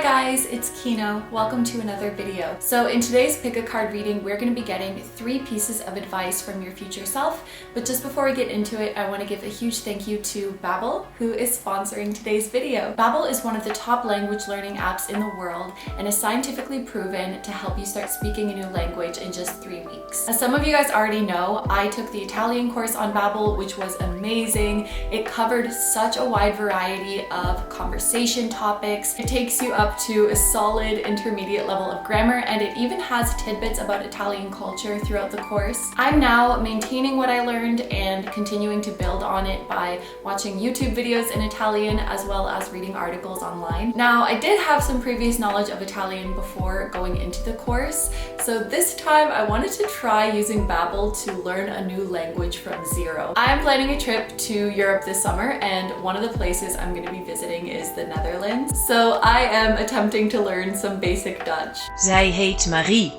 Hi guys, it's Kino. Welcome to another video. So in today's pick a card reading, we're going to be getting 3 pieces of advice from your future self. But just before we get into it, I want to give a huge thank you to Babbel, who is sponsoring today's video. Babbel is one of the top language learning apps in the world and is scientifically proven to help you start speaking a new language in just 3 weeks. As some of you guys already know, I took the Italian course on Babbel, which was amazing. It covered such a wide variety of conversation topics. It takes you up to a solid intermediate level of grammar, and it even has tidbits about Italian culture throughout the course. I'm now maintaining what I learned and continuing to build on it by watching YouTube videos in Italian as well as reading articles online. Now, I did have some previous knowledge of Italian before going into the course, so this time I wanted to try using Babbel to learn a new language from zero. I'm planning a trip to Europe this summer, and one of the places I'm going to be visiting is the Netherlands. So I am attempting to learn some basic Dutch. Zij heet Marie.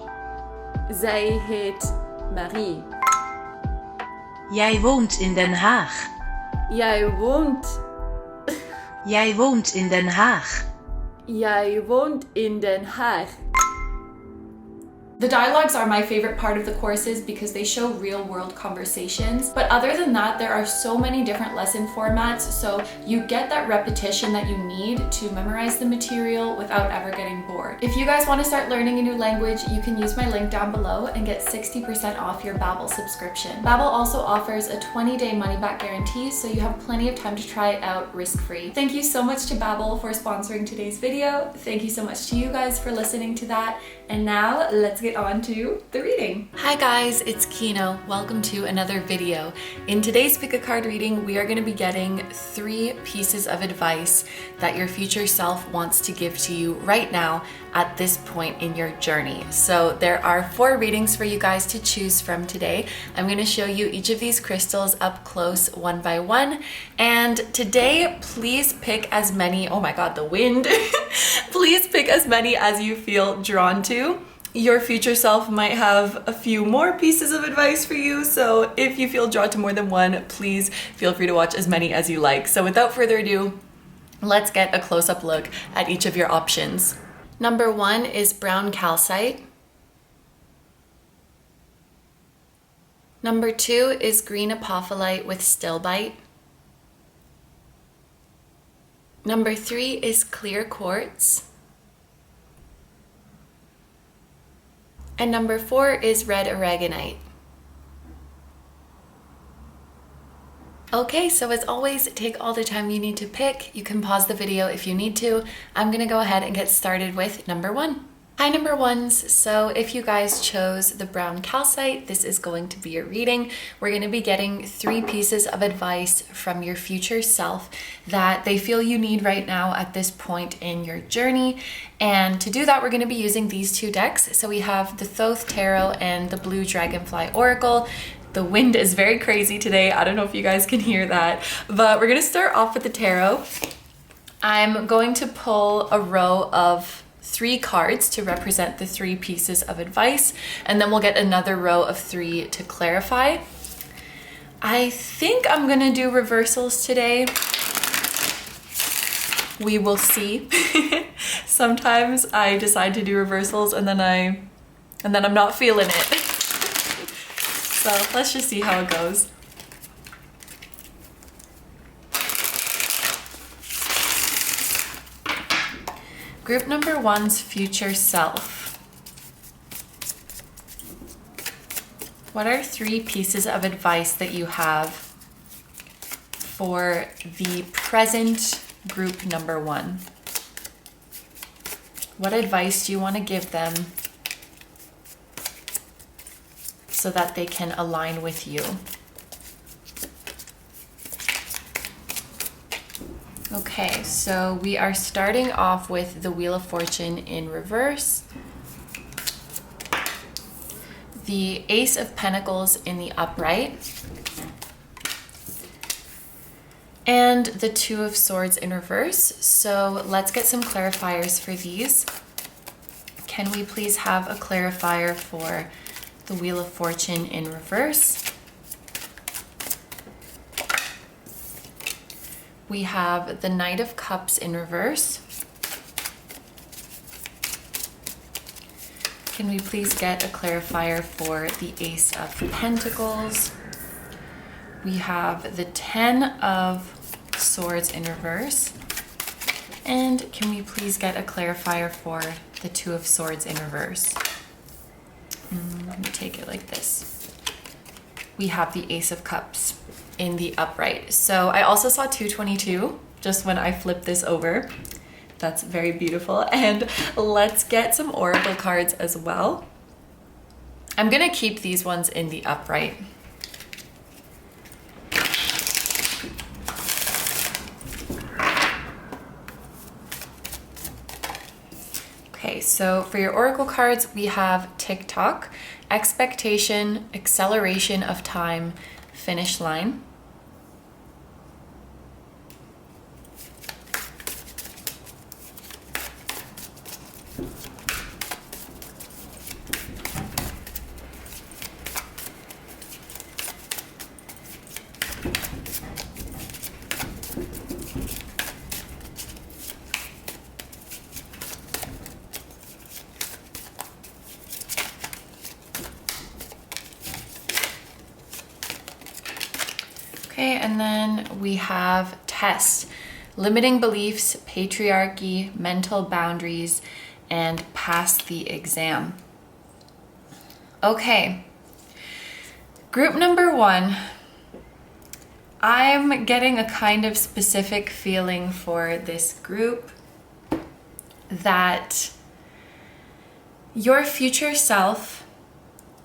Zij heet Marie. Jij woont in Den Haag. Jij woont. Jij woont in Den Haag. Jij woont in Den Haag. The dialogues are my favorite part of the courses because they show real-world conversations. But other than that, there are so many different lesson formats, so you get that repetition that you need to memorize the material without ever getting bored. If you guys want to start learning a new language, you can use my link down below and get 60% off your Babbel subscription. Babbel also offers a 20-day money-back guarantee, so you have plenty of time to try it out risk-free. Thank you so much to Babbel for sponsoring today's video. Thank you so much to you guys for listening to that. And now let's get on to the reading. Hi guys, it's Kino. Welcome to another video. In today's pick a card reading, we are going to be getting 3 pieces of advice that your future self wants to give to you right now at this point in your journey. So there are 4 readings for you guys to choose from today. I'm going to show you each of these crystals up close one by one. And today, please pick as many, oh my god, the wind. Please pick as many as you feel drawn to. Your future self might have a few more pieces of advice for you, so if you feel drawn to more than one, please feel free to watch as many as you like. So without further ado, let's get a close-up look at each of your options. Number 1 is brown calcite. Number 2 is green apophyllite with stilbite. Number 3 is clear quartz. And number 4 is red aragonite. Okay, so as always, take all the time you need to pick. You can pause the video if you need to. I'm gonna go ahead and get started with number 1. Hi number 1s, so if you guys chose the brown calcite, this is going to be your reading. We're going to be getting 3 pieces of advice from your future self that they feel you need right now at this point in your journey. And to do that, we're going to be using these 2 decks. So we have the Thoth Tarot and the blue Dragonfly Oracle. The wind is very crazy today. I don't know if you guys can hear that, but we're going to start off with the tarot. I'm going to pull a row of 3 cards to represent the 3 pieces of advice, and then we'll get another row of 3 to clarify. I think I'm gonna do reversals today. We will see. Sometimes I decide to do reversals and then I'm not feeling it. So let's just see how it goes. Group number 1's future self. What are 3 pieces of advice that you have for the present group number 1? What advice do you want to give them so that they can align with you? Okay, so we are starting off with the Wheel of Fortune in reverse, the Ace of Pentacles in the upright, and the 2 of Swords in reverse. So let's get some clarifiers for these. Can we please have a clarifier for the Wheel of Fortune in reverse? We have the Knight of Cups in reverse, can we please get a clarifier for the Ace of Pentacles? We have the 10 of Swords in reverse. And can we please get a clarifier for the 2 of Swords in reverse? Let me take it like this. We have the Ace of Cups in the upright. So I also saw 222 just when I flipped this over. That's very beautiful. And let's get some oracle cards as well. I'm gonna keep these ones in the upright. Okay, so for your oracle cards, we have TikTok, expectation, acceleration of time, finish line. Okay, and then we have test, limiting beliefs, patriarchy, mental boundaries, and pass the exam. Okay, group number 1, I'm getting a kind of specific feeling for this group that your future self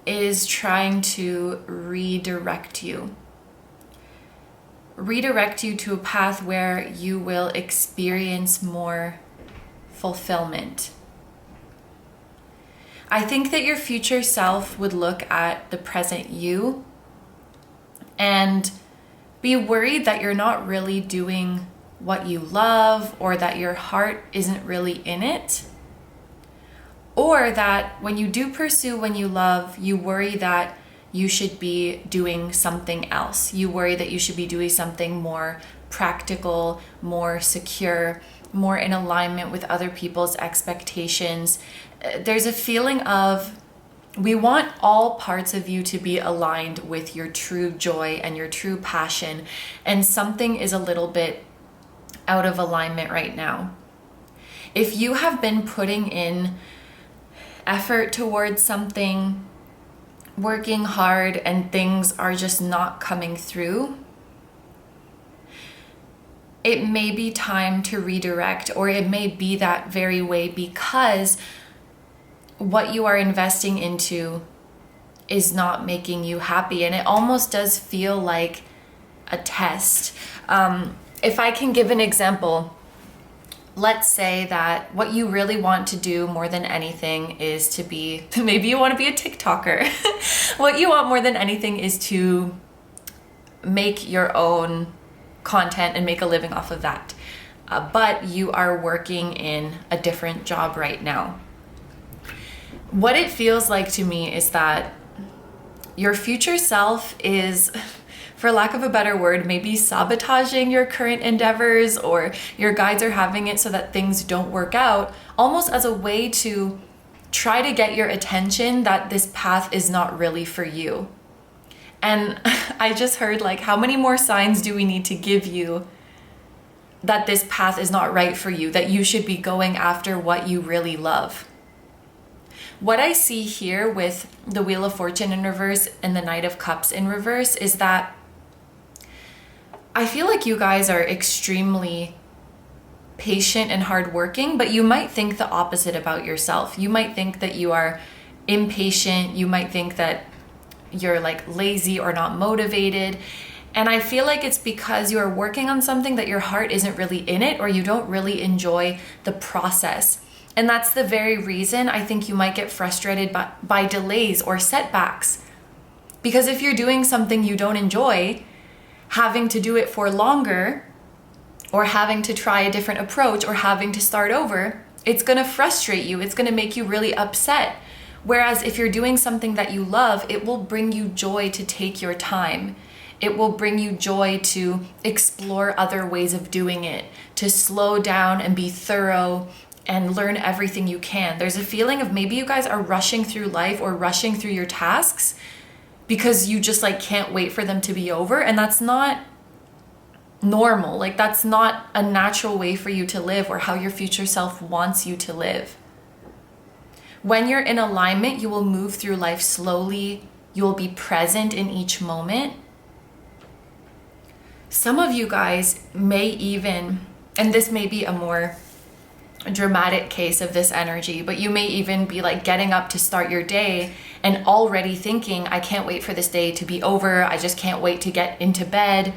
is trying to redirect you to a path where you will experience more fulfillment. I think that your future self would look at the present you and be worried that you're not really doing what you love, or that your heart isn't really in it, or that when you do pursue what you love, you worry that you should be doing something else. You worry that you should be doing something more practical, more secure, more in alignment with other people's expectations. There's a feeling of, we want all parts of you to be aligned with your true joy and your true passion, and something is a little bit out of alignment right now. If you have been putting in effort towards something, working hard, and things are just not coming through, it may be time to redirect, or it may be that very way because what you are investing into is not making you happy. And it almost does feel like a test. If I can give an example, let's say that what you really want to do more than anything is to be, maybe you want to be a TikToker. What you want more than anything is to make your own content and make a living off of that. But you are working in a different job right now. What it feels like to me is that your future self is, for lack of a better word, maybe sabotaging your current endeavors, or your guides are having it so that things don't work out, almost as a way to try to get your attention that this path is not really for you. And I just heard, like, how many more signs do we need to give you that this path is not right for you, that you should be going after what you really love? What I see here with the Wheel of Fortune in reverse and the Knight of Cups in reverse is that I feel like you guys are extremely patient and hardworking, but you might think the opposite about yourself. You might think that you are impatient. You might think that you're like lazy or not motivated. And I feel like it's because you are working on something that your heart isn't really in it, or you don't really enjoy the process. And that's the very reason I think you might get frustrated by delays or setbacks. Because if you're doing something you don't enjoy, having to do it for longer, or having to try a different approach, or having to start over, it's gonna frustrate you. It's gonna make you really upset. Whereas if you're doing something that you love, it will bring you joy to take your time. It will bring you joy to explore other ways of doing it, to slow down and be thorough and learn everything you can. There's a feeling of maybe you guys are rushing through life or rushing through your tasks because you just like can't wait for them to be over. And that's not normal. Like that's not a natural way for you to live or how your future self wants you to live. When you're in alignment, you will move through life slowly. You will be present in each moment. Some of you guys may even, and this may be a more dramatic case of this energy, but you may even be like getting up to start your day and already thinking, I can't wait for this day to be over. I just can't wait to get into bed.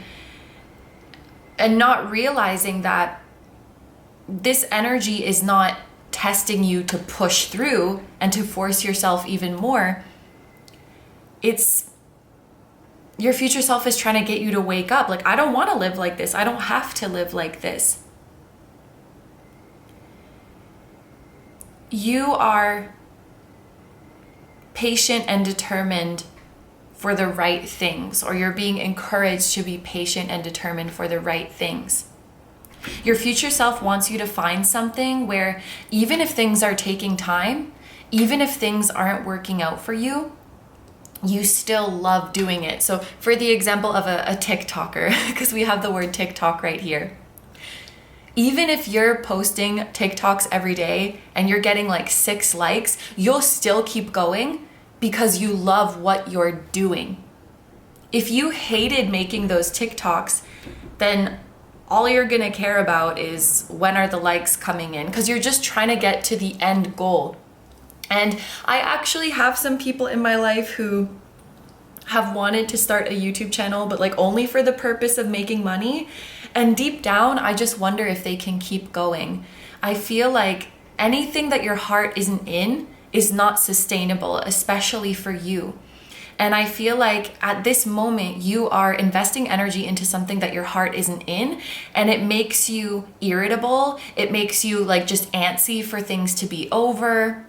And not realizing that this energy is not testing you to push through and to force yourself even more. It's your future self is trying to get you to wake up. Like, I don't want to live like this. I don't have to live like this. You are patient and determined for the right things, or you're being encouraged to be patient and determined for the right things. Your future self wants you to find something where even if things are taking time, even if things aren't working out for you, you still love doing it. So for the example of a TikToker, because we have the word TikTok right here. Even if you're posting TikToks every day and you're getting like 6 likes, you'll still keep going because you love what you're doing. If you hated making those TikToks, then all you're gonna care about is when are the likes coming in, because you're just trying to get to the end goal. And I actually have some people in my life who have wanted to start a YouTube channel, but like only for the purpose of making money. And deep down, I just wonder if they can keep going. I feel like anything that your heart isn't in is not sustainable, especially for you. And I feel like at this moment, you are investing energy into something that your heart isn't in, and it makes you irritable. It makes you like just antsy for things to be over.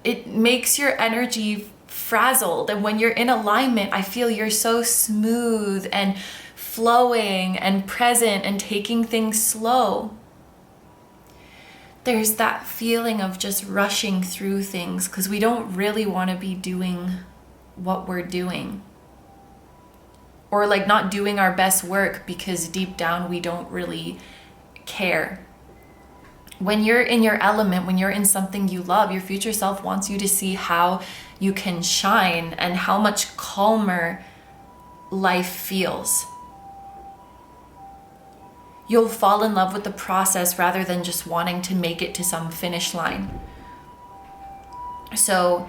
It makes your energy frazzled. And when you're in alignment, I feel you're so smooth and flowing and present and taking things slow. There's that feeling of just rushing through things because we don't really want to be doing what we're doing. Or like not doing our best work because deep down we don't really care. When you're in your element, when you're in something you love, your future self wants you to see how you can shine and how much calmer life feels. You'll fall in love with the process rather than just wanting to make it to some finish line. So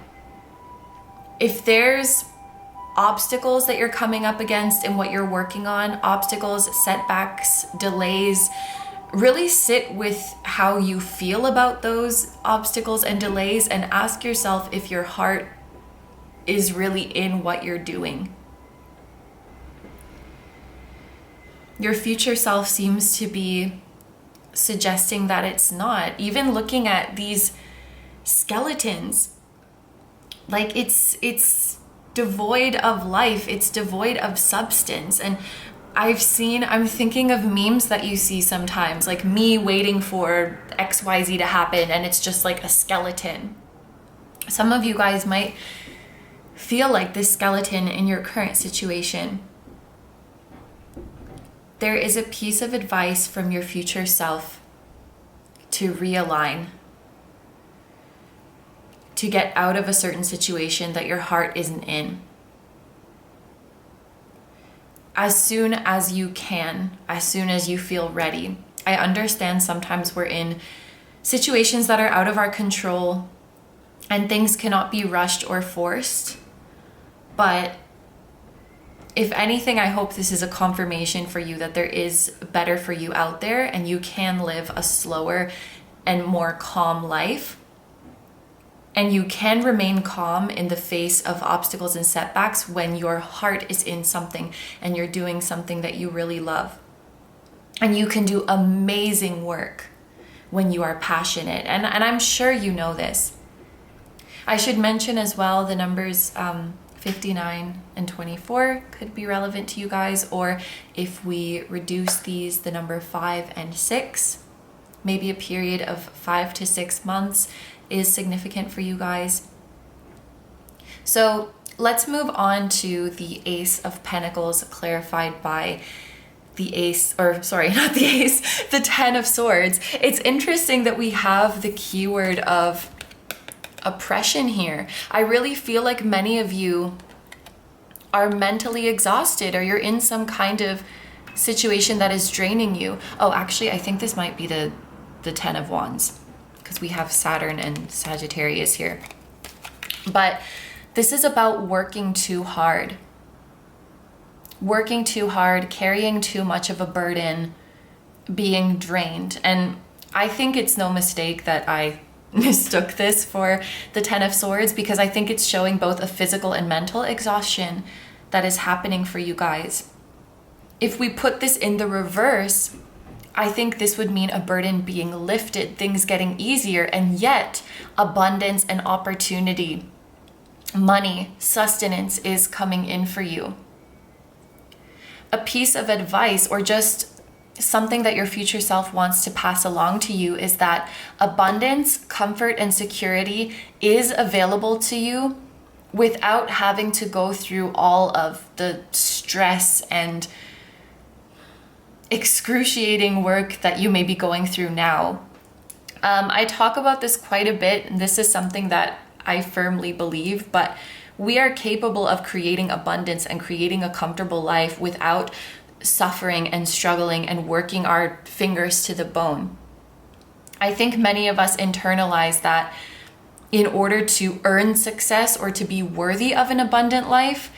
if there's obstacles that you're coming up against in what you're working on, obstacles, setbacks, delays, really sit with how you feel about those obstacles and delays and ask yourself if your heart is really in what you're doing. Your future self seems to be suggesting that it's not. Even looking at these skeletons, like it's devoid of life, it's devoid of substance. And I'm thinking of memes that you see sometimes, like me waiting for XYZ to happen and it's just like a skeleton. Some of you guys might feel like this skeleton in your current situation. There is a piece of advice from your future self to realign, to get out of a certain situation that your heart isn't in. As soon as you can, as soon as you feel ready. I understand sometimes we're in situations that are out of our control and things cannot be rushed or forced, but if anything, I hope this is a confirmation for you that there is better for you out there and you can live a slower and more calm life. And you can remain calm in the face of obstacles and setbacks when your heart is in something and you're doing something that you really love. And you can do amazing work when you are passionate. And I'm sure you know this. I should mention as well the numbers 59 and 24 could be relevant to you guys, or if we reduce these, the number 5 and 6 maybe a period of 5 to 6 months is significant for you guys. So let's move on to the Ace of Pentacles clarified by the Ace, or sorry, not the Ace, the Ten of Swords. It's interesting that we have the keyword of oppression here. I really feel like many of you are mentally exhausted, or you're in some kind of situation that is draining you. Oh, actually, I think this might be the Ten of Wands, because we have Saturn and Sagittarius here. But this is about working too hard. Working too hard, carrying too much of a burden, being drained. And I think it's no mistake that I mistook this for the Ten of Swords, because I think it's showing both a physical and mental exhaustion that is happening for you guys. If we put this in the reverse, I think this would mean a burden being lifted, things getting easier, and yet abundance and opportunity, money, sustenance is coming in for you. A piece of advice, or just something that your future self wants to pass along to you, is that abundance, comfort, and security is available to you without having to go through all of the stress and excruciating work that you may be going through now. I talk about this quite a bit, and this is something that I firmly believe, but we are capable of creating abundance and creating a comfortable life without suffering and struggling and working our fingers to the bone. I think many of us internalize that in order to earn success or to be worthy of an abundant life,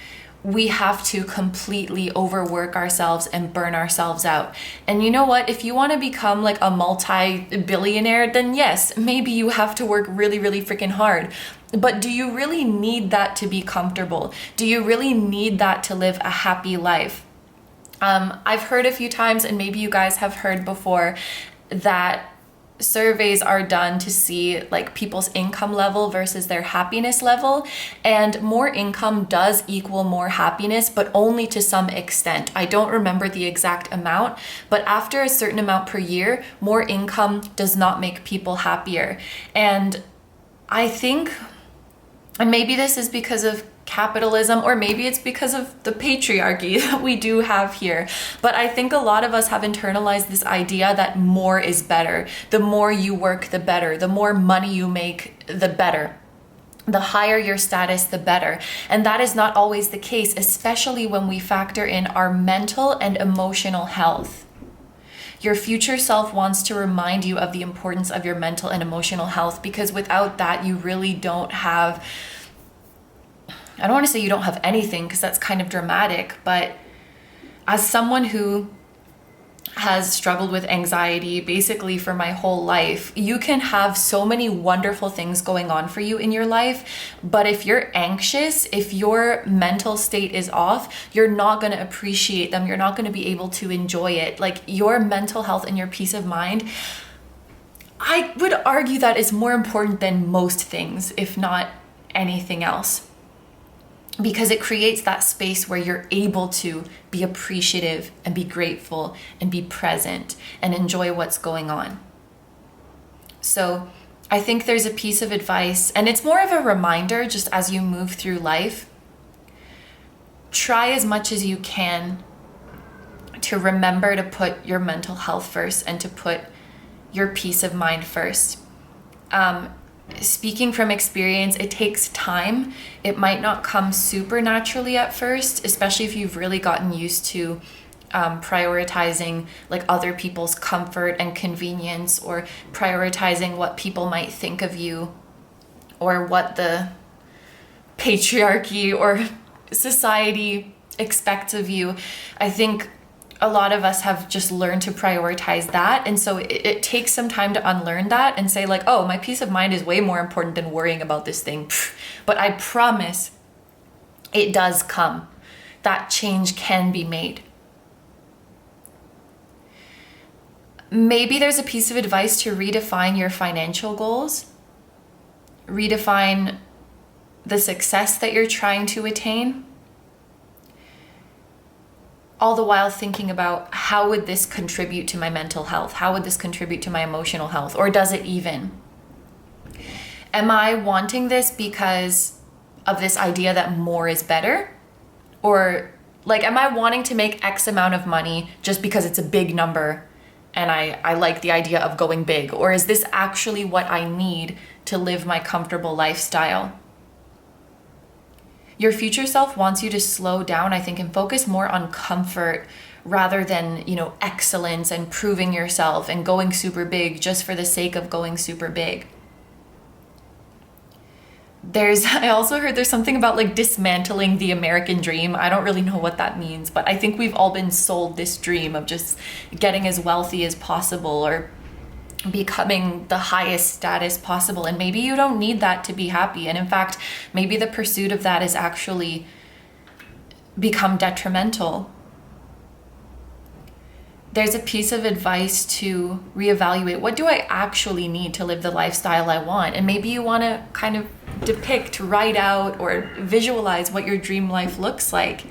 we have to completely overwork ourselves and burn ourselves out. And you know what? If you want to become like a multi-billionaire, then yes, maybe you have to work really, really freaking hard. But do you really need that to be comfortable? Do you really need that to live a happy life? I've heard a few times, and maybe you guys have heard before, that surveys are done to see like people's income level versus their happiness level, and more income does equal more happiness, but only to some extent. I don't remember the exact amount, but after a certain amount per year, more income does not make people happier. And I think, and maybe this is because of capitalism, or maybe it's because of the patriarchy that we do have here, but I think a lot of us have internalized this idea that more is better. The more you work, the better. The more money you make, the better. The higher your status, the better. And that is not always the case, especially when we factor in our mental and emotional health. Your future self wants to remind you of the importance of your mental and emotional health, because without that, you really don't have, I don't want to say you don't have anything, because that's kind of dramatic, but as someone who has struggled with anxiety basically for my whole life, you can have so many wonderful things going on for you in your life, but if you're anxious, if your mental state is off, you're not going to appreciate them. You're not going to be able to enjoy it. Like, your mental health and your peace of mind, I would argue that is more important than most things, if not anything else, because it creates that space where you're able to be appreciative and be grateful and be present and enjoy what's going on. So I think there's a piece of advice, and it's more of a reminder just as you move through life. Try as much as you can to remember to put your mental health first and to put your peace of mind first. Speaking from experience, it takes time. It might not come super naturally at first, especially if you've really gotten used to prioritizing like other people's comfort and convenience, or prioritizing what people might think of you, or what the patriarchy or society expects of you. I think a lot of us have just learned to prioritize that. And so it takes some time to unlearn that and say like, oh, my peace of mind is way more important than worrying about this thing. But I promise it does come. That change can be made. Maybe there's a piece of advice to redefine your financial goals. Redefine the success that you're trying to attain. all the while thinking about how would this contribute to my mental health? How would this contribute to my emotional health? Or does it even? Am I wanting this because of this idea that more is better? Or like, am I wanting to make X amount of money just because it's a big number and I like the idea of going big? Or is this actually what I need to live my comfortable lifestyle? Your future self wants you to slow down, I think, and focus more on comfort rather than, excellence and proving yourself and going super big just for the sake of going super big. I also heard there's something about like dismantling the American dream. I don't really know what that means, but I think we've all been sold this dream of just getting as wealthy as possible or becoming the highest status possible. And maybe you don't need that to be happy. And in fact, maybe the pursuit of that has actually become detrimental. There's a piece of advice to reevaluate, what do I actually need to live the lifestyle I want? And maybe you want to kind of depict, write out, or visualize what your dream life looks like.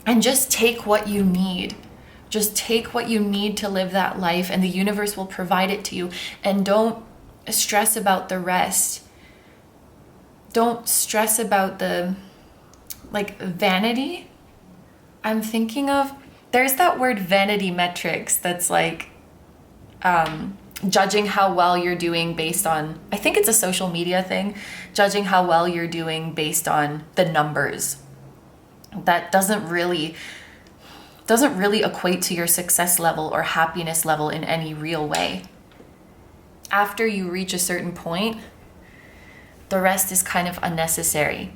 And just take what you need. Just take what you need to live that life, and the universe will provide it to you. And don't stress about the rest. Don't stress about the vanity. I'm thinking of, there's that word vanity metrics that's like judging how well you're doing based on, I think it's a social media thing, judging how well you're doing based on the numbers. That doesn't really equate to your success level or happiness level in any real way. After you reach a certain point, the rest is kind of unnecessary.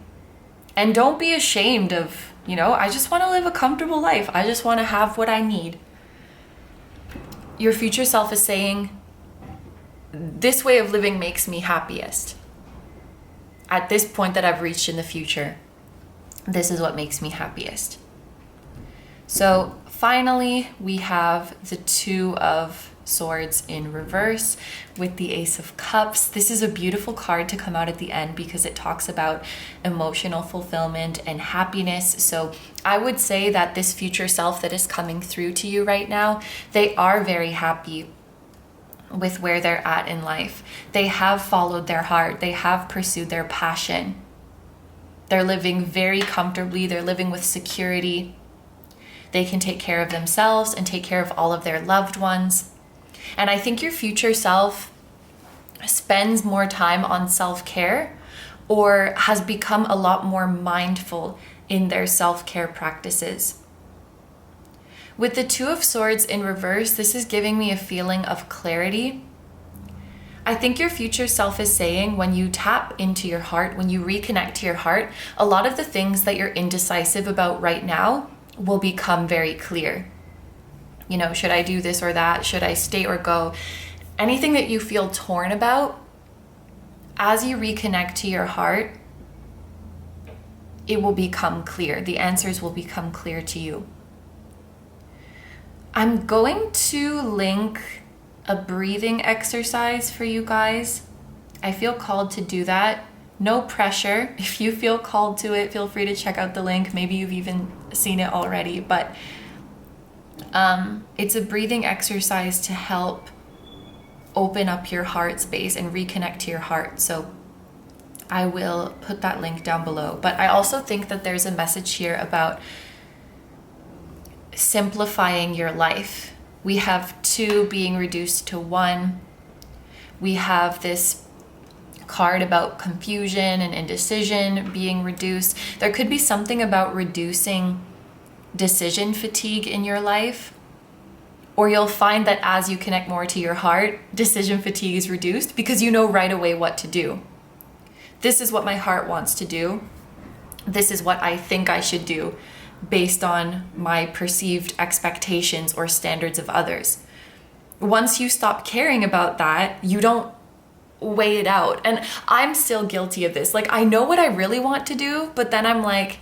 And don't be ashamed of, I just want to live a comfortable life. I just want to have what I need. Your future self is saying, this way of living makes me happiest. At this point that I've reached in the future, this is what makes me happiest. So finally, we have the Two of Swords in reverse with the Ace of Cups. This is a beautiful card to come out at the end because it talks about emotional fulfillment and happiness. So I would say that this future self that is coming through to you right now, they are very happy with where they're at in life. They have followed their heart. They have pursued their passion. They're living very comfortably. They're living with security. They can take care of themselves and take care of all of their loved ones. And I think your future self spends more time on self-care or has become a lot more mindful in their self-care practices. With the Two of Swords in reverse, this is giving me a feeling of clarity. I think your future self is saying when you tap into your heart, when you reconnect to your heart, a lot of the things that you're indecisive about right now will become very clear. Should I do this or that? Should I stay or go? Anything that you feel torn about, as you reconnect to your heart, it will become clear. The answers will become clear to you. I'm going to link a breathing exercise for you guys. I feel called to do that. No pressure. If you feel called to it, feel free to check out the link. Maybe you've even seen it already, but it's a breathing exercise to help open up your heart space and reconnect to your heart. So I will put that link down below. But I also think that there's a message here about simplifying your life. We have two being reduced to one. We have this card about confusion and indecision being reduced. There could be something about reducing decision fatigue in your life, or you'll find that as you connect more to your heart, decision fatigue is reduced because you know right away what to do. This is what my heart wants to do. This is what I think I should do based on my perceived expectations or standards of others. Once you stop caring about that, you don't weigh it out. And I'm still guilty of this. I know what I really want to do, but then I'm like,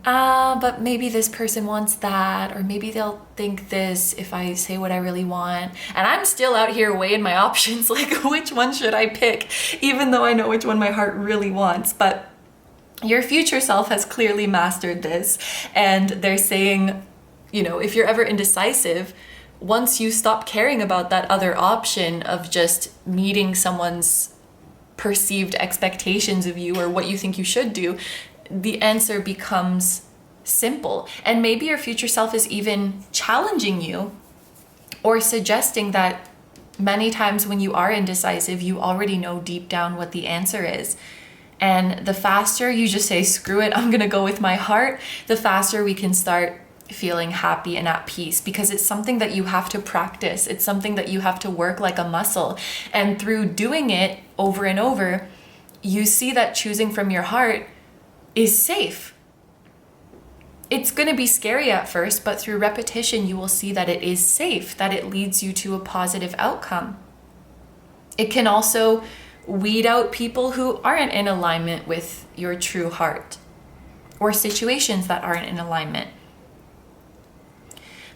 but maybe this person wants that, or maybe they'll think this if I say what I really want. And I'm still out here weighing my options, which one should I pick, even though I know which one my heart really wants. But Your future self has clearly mastered this, and they're saying, you know, if you're ever indecisive, once you stop caring about that other option of just meeting someone's perceived expectations of you or what you think you should do, the answer becomes simple. And maybe your future self is even challenging you or suggesting that many times when you are indecisive, you already know deep down what the answer is. And the faster you just say, screw it, I'm gonna go with my heart, the faster we can start feeling happy and at peace, because it's something that you have to practice. It's something that you have to work like a muscle. And through doing it over and over, you see that choosing from your heart is safe. It's going to be scary at first, but through repetition, you will see that it is safe, that it leads you to a positive outcome. It can also weed out people who aren't in alignment with your true heart, or situations that aren't in alignment.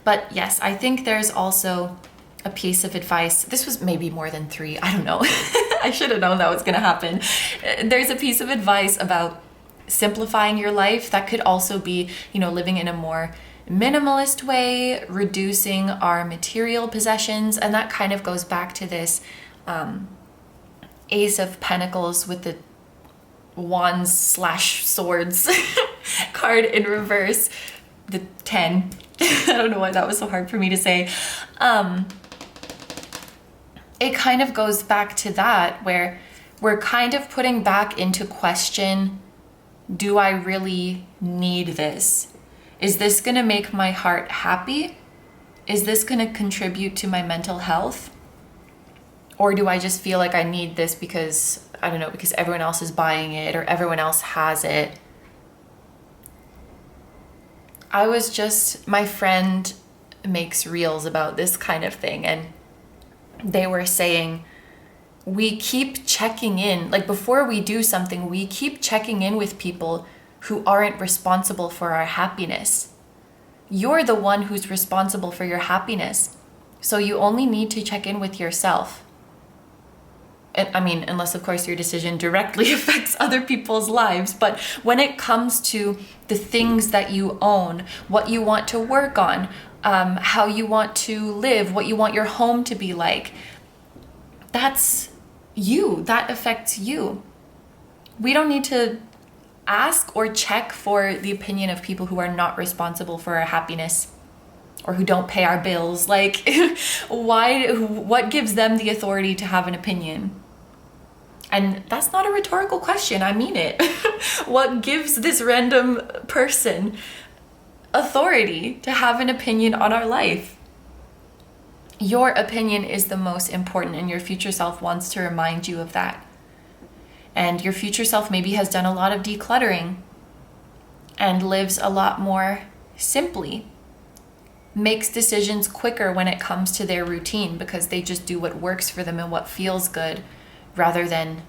But yes, I think there's also a piece of advice. This was maybe more than 3. I don't know. I should have known that was going to happen. There's a piece of advice about simplifying your life that could also be, you know, living in a more minimalist way, reducing our material possessions. And that kind of goes back to this Ace of Pentacles with the wands/swords card in reverse, the 10. I don't know why that was so hard for me to say. It kind of goes back to that, where we're kind of putting back into question, do I really need this? Is this going to make my heart happy? Is this going to contribute to my mental health? Or do I just feel like I need this because, I don't know, because everyone else is buying it or everyone else has it? My friend makes reels about this kind of thing, and they were saying, we keep checking in, like before we do something, we keep checking in with people who aren't responsible for our happiness. You're the one who's responsible for your happiness. So you only need to check in with yourself. I mean, unless of course your decision directly affects other people's lives. But when it comes to the things that you own, what you want to work on, how you want to live, what you want your home to be like, that's you. That affects you. We don't need to ask or check for the opinion of people who are not responsible for our happiness or who don't pay our bills. Like, what gives them the authority to have an opinion? And that's not a rhetorical question. I mean it. What gives this random person authority to have an opinion on our life? Your opinion is the most important, and your future self wants to remind you of that. And your future self maybe has done a lot of decluttering and lives a lot more simply, makes decisions quicker when it comes to their routine because they just do what works for them and what feels good, rather than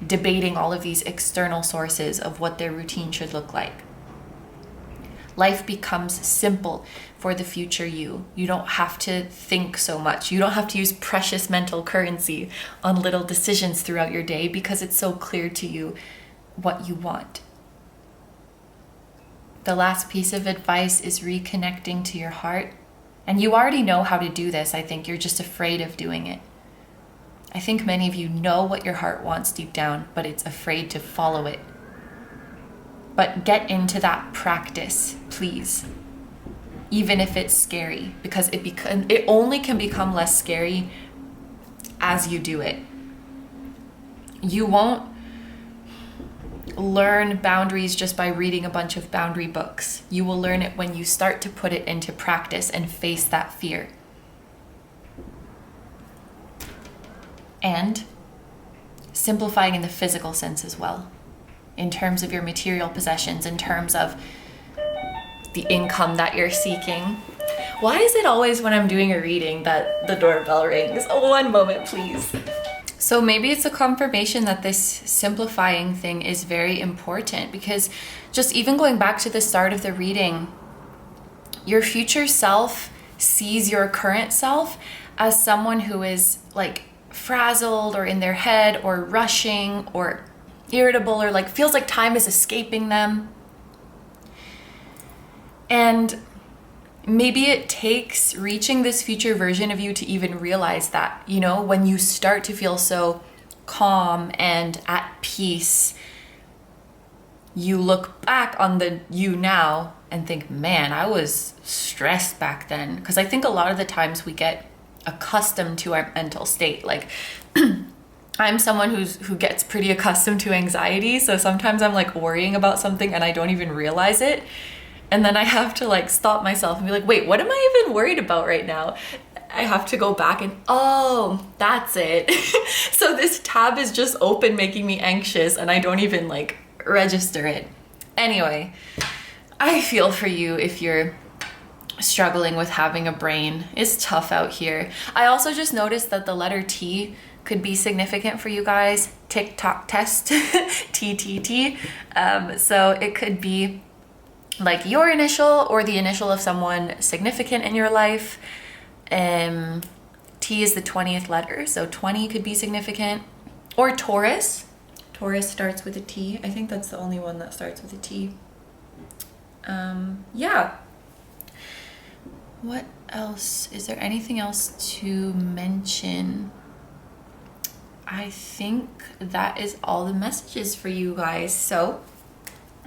debating all of these external sources of what their routine should look like. Life becomes simple for the future you. You don't have to think so much. You don't have to use precious mental currency on little decisions throughout your day because it's so clear to you what you want. The last piece of advice is reconnecting to your heart. And you already know how to do this. I think you're just afraid of doing it. I think many of you know what your heart wants deep down, but it's afraid to follow it. But get into that practice, please. Even if it's scary, because it only can become less scary as you do it. You won't learn boundaries just by reading a bunch of boundary books. You will learn it when you start to put it into practice and face that fear. And simplifying in the physical sense as well, in terms of your material possessions, in terms of the income that you're seeking. Why is it always when I'm doing a reading that the doorbell rings? Oh, one moment, please. So maybe it's a confirmation that this simplifying thing is very important, because just even going back to the start of the reading, your future self sees your current self as someone who is like frazzled or in their head or rushing or irritable or like feels like time is escaping them. And maybe it takes reaching this future version of you to even realize that, you know, when you start to feel so calm and at peace, you look back on the you now and think, man, I was stressed back then. Because I think a lot of the times we get accustomed to our mental state. Like I'm someone who gets pretty accustomed to anxiety. So sometimes I'm like worrying about something and I don't even realize it. And then I have to like stop myself and be like, wait, what am I even worried about right now? I have to go back and, oh, that's it. So this tab is just open, making me anxious, and I don't even like register it. Anyway, I feel for you if you're struggling with having a brain. It's tough out here. I also just noticed that the letter T could be significant for you guys. TikTok test, TTT. So it could be like your initial or the initial of someone significant in your life. T is the 20th letter, so 20 could be significant. Or Taurus. Taurus starts with a T. I think that's the only one that starts with a T. Yeah. What else? Is there anything else to mention? I think that is all the messages for you guys. So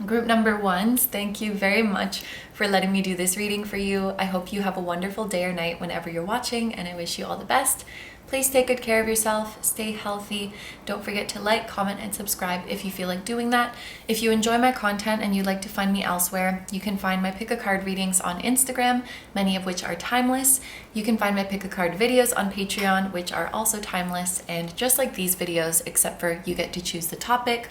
group number ones, thank you very much for letting me do this reading for you. I hope you have a wonderful day or night whenever you're watching, and I wish you all the best. Please take good care of yourself, stay healthy. Don't forget to like, comment, and subscribe if you feel like doing that. If you enjoy my content and you'd like to find me elsewhere, you can find my pick a card readings on Instagram, many of which are timeless. You can find my pick a card videos on Patreon, which are also timeless and just like these videos, except for you get to choose the topic.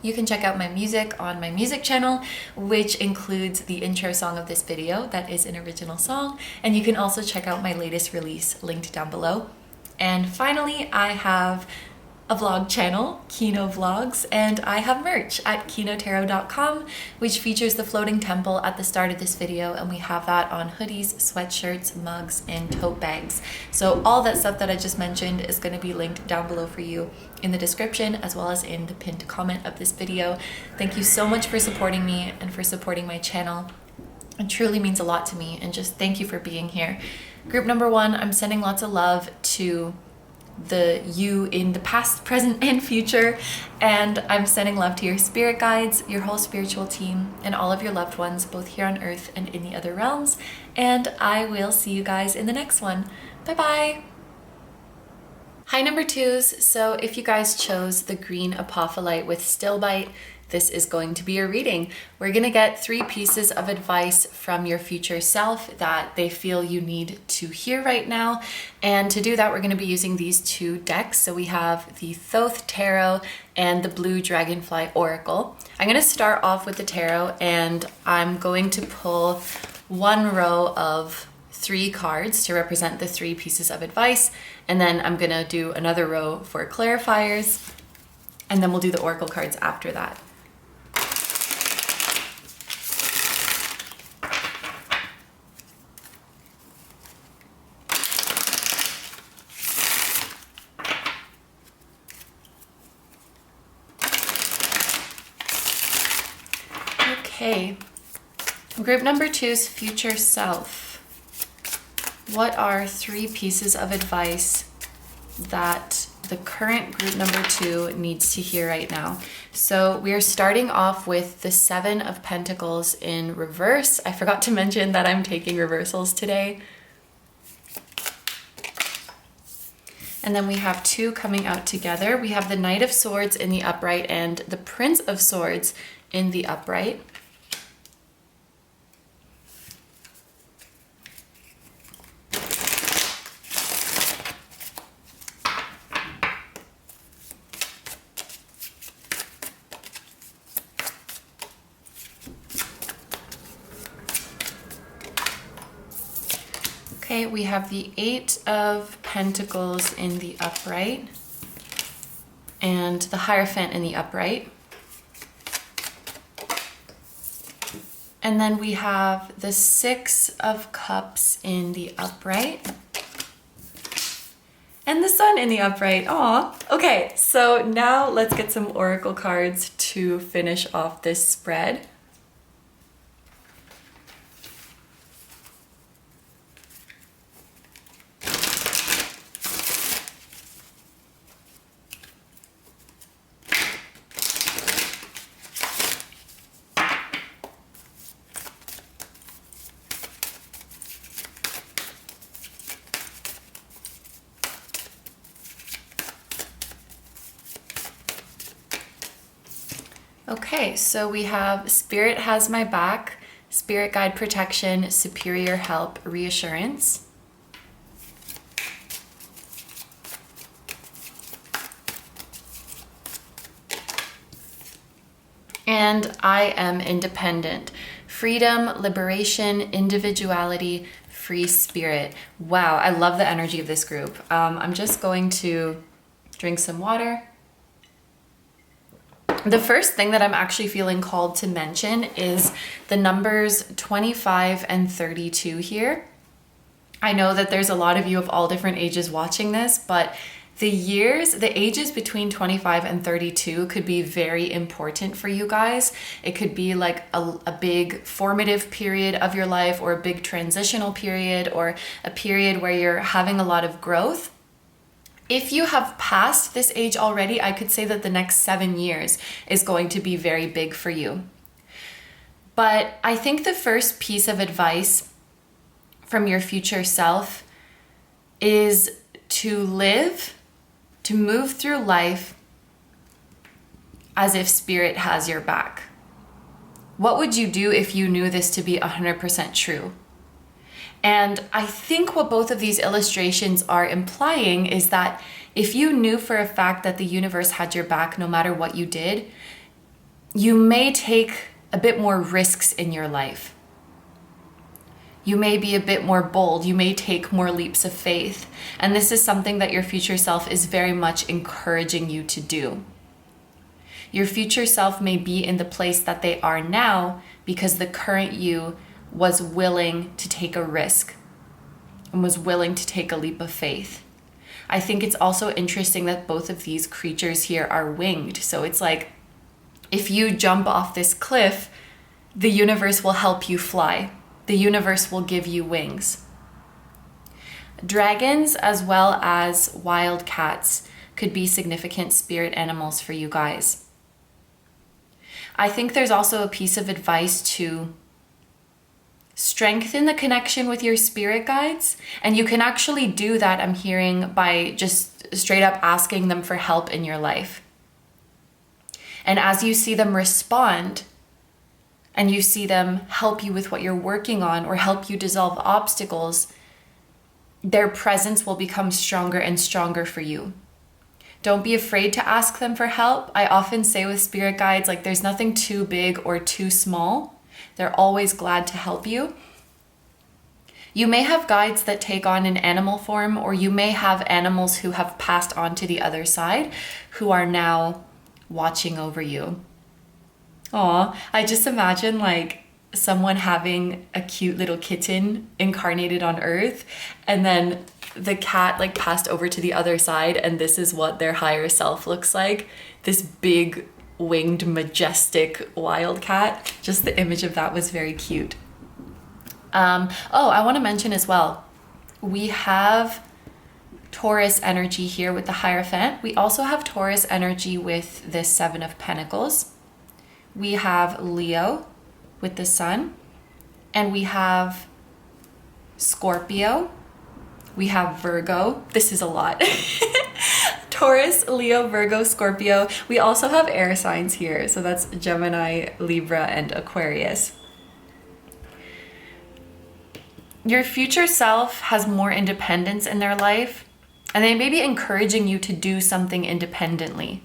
You can check out my music on my music channel, which includes the intro song of this video that is an original song. And you can also check out my latest release linked down below. And finally, I have a vlog channel, Kino Vlogs, and I have merch at kinotarot.com, which features the floating temple at the start of this video, and we have that on hoodies, sweatshirts, mugs, and tote bags. So all that stuff that I just mentioned is going to be linked down below for you in the description, as well as in the pinned comment of this video. Thank you so much for supporting me and for supporting my channel. It truly means a lot to me, and just thank you for being here. Group number one, I'm sending lots of love to the you in the past, present, and future, and I'm sending love to your spirit guides, your whole spiritual team, and all of your loved ones, both here on earth and in the other realms. And I will see you guys in the next one. Bye bye. Hi number twos. So if you guys chose the green Apophyllite with Stilbite, this is going to be a reading. We're gonna get 3 pieces of advice from your future self that they feel you need to hear right now. And to do that, we're gonna be using these 2 decks. So we have the Thoth Tarot and the Blue Dragonfly Oracle. I'm gonna start off with the tarot, and I'm going to pull 1 row of 3 cards to represent the 3 pieces of advice. And then I'm gonna do another row for clarifiers, and then we'll do the oracle cards after that. Okay, group number 2's future self. What are 3 pieces of advice that the current group number 2 needs to hear right now? So we are starting off with the 7 of Pentacles in reverse. I forgot to mention that I'm taking reversals today. And then we have 2 coming out together. We have the Knight of Swords in the upright and the Prince of Swords in the upright. Okay, we have the 8 of Pentacles in the upright and the Hierophant in the upright. And then we have the 6 of Cups in the upright And the sun in the upright. Aw. Okay, so now let's get some oracle cards to finish off this spread. Okay, so we have Spirit has my back, Spirit guide protection, superior help, reassurance. And I am independent. Freedom, liberation, individuality, free spirit. Wow, I love the energy of this group. I'm just going to drink some water. The first thing that I'm actually feeling called to mention is the numbers 25 and 32 here. I know that there's a lot of you of all different ages watching this, but the ages between 25 and 32 could be very important for you guys. It could be like a big formative period of your life, or a big transitional period, or a period where you're having a lot of growth. If you have passed this age already, I could say that the next 7 years is going to be very big for you. But I think the first piece of advice from your future self is to move through life as if Spirit has your back. What would you do if you knew this to be 100% true? And I think what both of these illustrations are implying is that if you knew for a fact that the universe had your back no matter what you did, you may take a bit more risks in your life. You may be a bit more bold. You may take more leaps of faith. And this is something that your future self is very much encouraging you to do. Your future self may be in the place that they are now because the current you was willing to take a risk and was willing to take a leap of faith. I think it's also interesting that both of these creatures here are winged. So it's like, if you jump off this cliff, the universe will help you fly. The universe will give you wings. Dragons as well as wild cats could be significant spirit animals for you guys. I think there's also a piece of advice to strengthen the connection with your spirit guides. And you can actually do that, I'm hearing, by just straight up asking them for help in your life. And as you see them respond, and you see them help you with what you're working on or help you dissolve obstacles, their presence will become stronger and stronger for you. Don't be afraid to ask them for help. I often say with spirit guides, like, there's nothing too big or too small. They're always glad to help you. You may have guides that take on an animal form, or you may have animals who have passed on to the other side who are now watching over you. Aw, I just imagine like someone having a cute little kitten incarnated on Earth, and then the cat like passed over to the other side, and this is what their higher self looks like. This big winged majestic wildcat. Just the image of that was very cute. I want to mention as well, we have Taurus energy here with the Hierophant. We also have Taurus energy with the Seven of Pentacles. We have Leo with the Sun, and we have Scorpio. We have Virgo. This is a lot. Taurus, Leo, Virgo, Scorpio. We also have air signs here. So that's Gemini, Libra, and Aquarius. Your future self has more independence in their life, and they may be encouraging you to do something independently.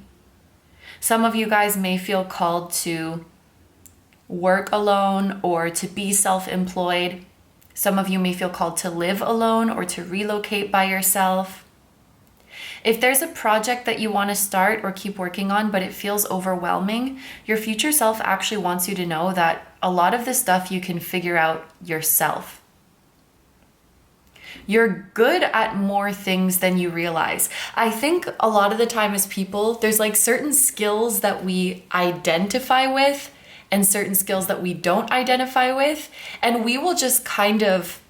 Some of you guys may feel called to work alone or to be self-employed. Some of you may feel called to live alone or to relocate by yourself. If there's a project that you want to start or keep working on, but it feels overwhelming, your future self actually wants you to know that a lot of this stuff you can figure out yourself. You're good at more things than you realize. I think a lot of the time as people, there's like certain skills that we identify with and certain skills that we don't identify with. And we will just kind of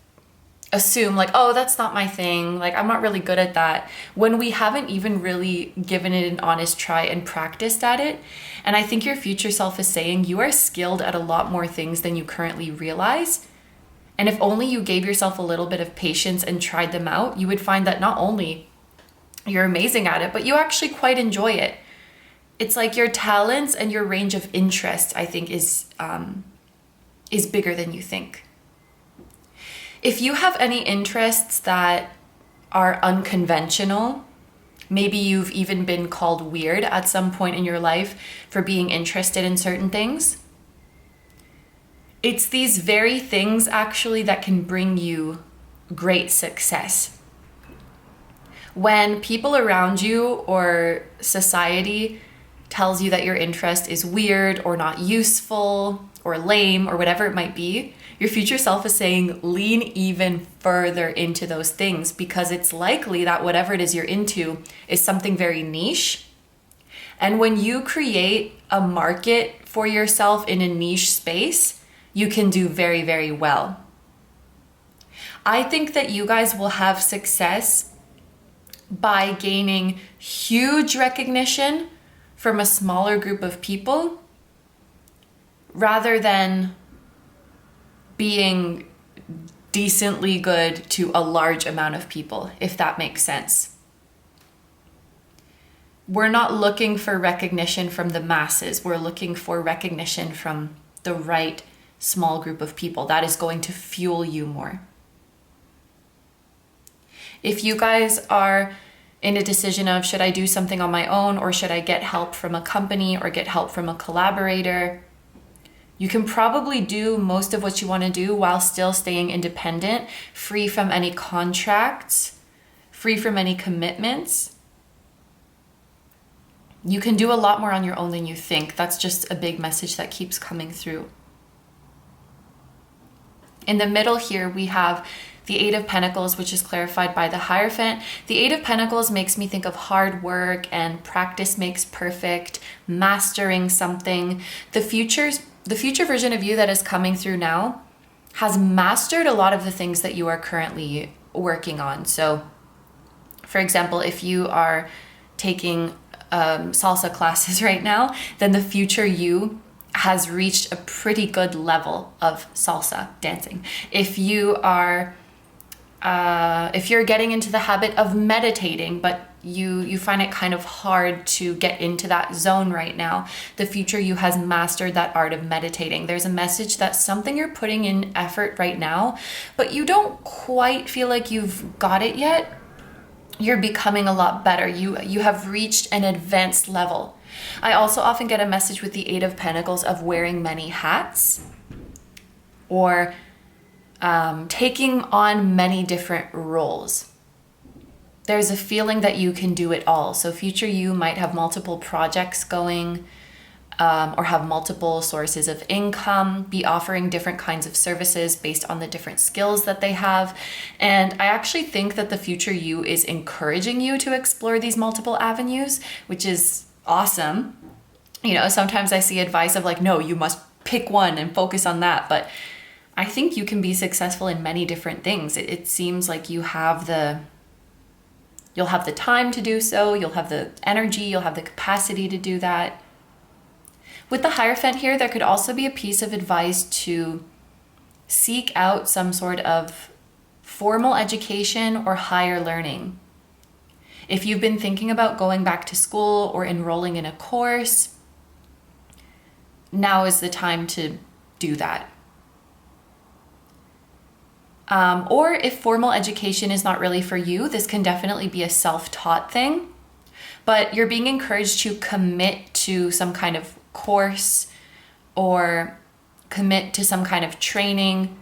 assume like, oh, that's not my thing. Like, I'm not really good at that, when we haven't even really given it an honest try and practiced at it. And I think your future self is saying you are skilled at a lot more things than you currently realize. And if only you gave yourself a little bit of patience and tried them out, you would find that not only you're amazing at it, but you actually quite enjoy it. It's like your talents and your range of interests, I think, is bigger than you think. If you have any interests that are unconventional, maybe you've even been called weird at some point in your life for being interested in certain things. It's these very things actually that can bring you great success. When people around you or society tells you that your interest is weird or not useful or lame or whatever it might be, your future self is saying lean even further into those things, because it's likely that whatever it is you're into is something very niche. And when you create a market for yourself in a niche space, you can do very, very well. I think that you guys will have success by gaining huge recognition from a smaller group of people rather than being decently good to a large amount of people, if that makes sense. We're not looking for recognition from the masses. We're looking for recognition from the right small group of people. That is going to fuel you more. If you guys are in a decision of, should I do something on my own, or should I get help from a company or get help from a collaborator, you can probably do most of what you want to do while still staying independent, free from any contracts, free from any commitments. You can do a lot more on your own than you think. That's just a big message that keeps coming through. In the middle here, we have the Eight of Pentacles, which is clarified by the Hierophant. The Eight of Pentacles makes me think of hard work and practice makes perfect, mastering something. The future version of you that is coming through now has mastered a lot of the things that you are currently working on. So, for example, if you are taking salsa classes right now, then the future you has reached a pretty good level of salsa dancing. If you are, if you're getting into the habit of meditating, but you find it kind of hard to get into that zone right now, the future you has mastered that art of meditating. There's a message that something you're putting in effort right now, but you don't quite feel like you've got it yet. You're becoming a lot better. You have reached an advanced level. I also often get a message with the Eight of Pentacles of wearing many hats or taking on many different roles. There's a feeling that you can do it all. So future you might have multiple projects going or have multiple sources of income, be offering different kinds of services based on the different skills that they have. And I actually think that the future you is encouraging you to explore these multiple avenues, which is awesome. You know, sometimes I see advice of like, no, you must pick one and focus on that. But I think you can be successful in many different things. It seems like you'll have the time to do so. You'll have the energy. You'll have the capacity to do that. With the Hierophant here, there could also be a piece of advice to seek out some sort of formal education or higher learning. If you've been thinking about going back to school or enrolling in a course, now is the time to do that. Or if formal education is not really for you, this can definitely be a self-taught thing, but you're being encouraged to commit to some kind of course or commit to some kind of training,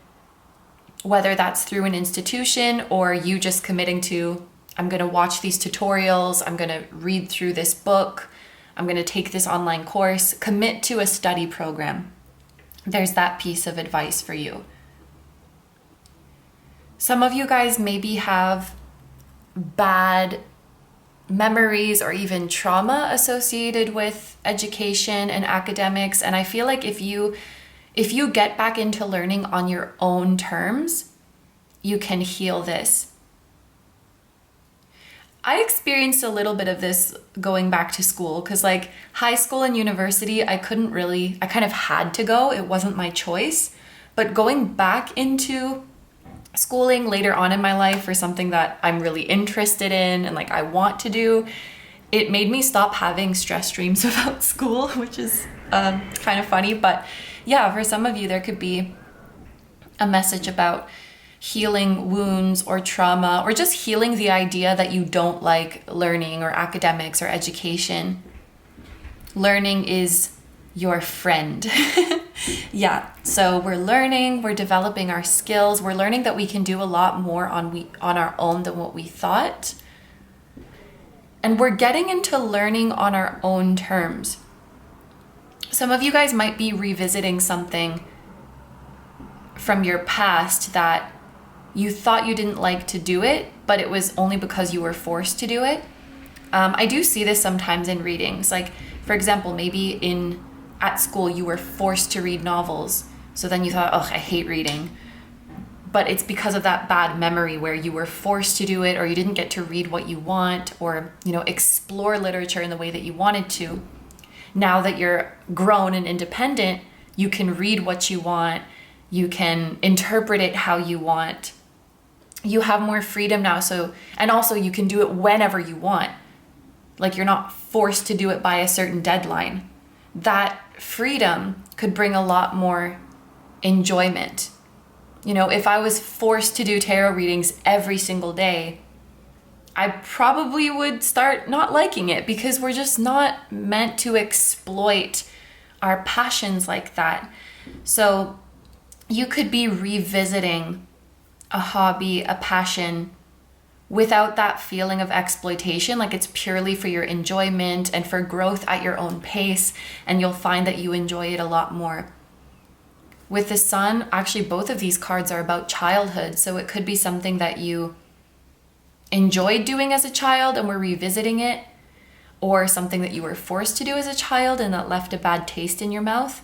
whether that's through an institution or you just committing to, I'm going to watch these tutorials, I'm going to read through this book, I'm going to take this online course. Commit to a study program. There's that piece of advice for you. Some of you guys maybe have bad memories or even trauma associated with education and academics. And I feel like if you get back into learning on your own terms, you can heal this. I experienced a little bit of this going back to school because like high school and university, I kind of had to go. It wasn't my choice. But going back into schooling later on in my life for something that I'm really interested in and like I want to do, it made me stop having stress dreams about school, which is kind of funny. But yeah, for some of you, there could be a message about healing wounds or trauma, or just healing the idea that you don't like learning or academics or education. Learning is your friend. Yeah, so we're learning, we're developing our skills, we're learning that we can do a lot more on our own than what we thought. And we're getting into learning on our own terms. Some of you guys might be revisiting something from your past that you thought you didn't like to do it, but it was only because you were forced to do it. I do see this sometimes in readings. Like, for example, maybe at school you were forced to read novels. So then you thought, oh, I hate reading. But it's because of that bad memory where you were forced to do it, or you didn't get to read what you want, or, explore literature in the way that you wanted to. Now that you're grown and independent, you can read what you want. You can interpret it how you want. You have more freedom now. And also you can do it whenever you want. Like you're not forced to do it by a certain deadline. That freedom could bring a lot more enjoyment. If I was forced to do tarot readings every single day, I probably would start not liking it, because we're just not meant to exploit our passions like that. So you could be revisiting a hobby, a passion, without that feeling of exploitation. Like it's purely for your enjoyment and for growth at your own pace, and you'll find that you enjoy it a lot more. With the Sun, actually both of these cards are about childhood, so it could be something that you enjoyed doing as a child and were revisiting it, or something that you were forced to do as a child and that left a bad taste in your mouth.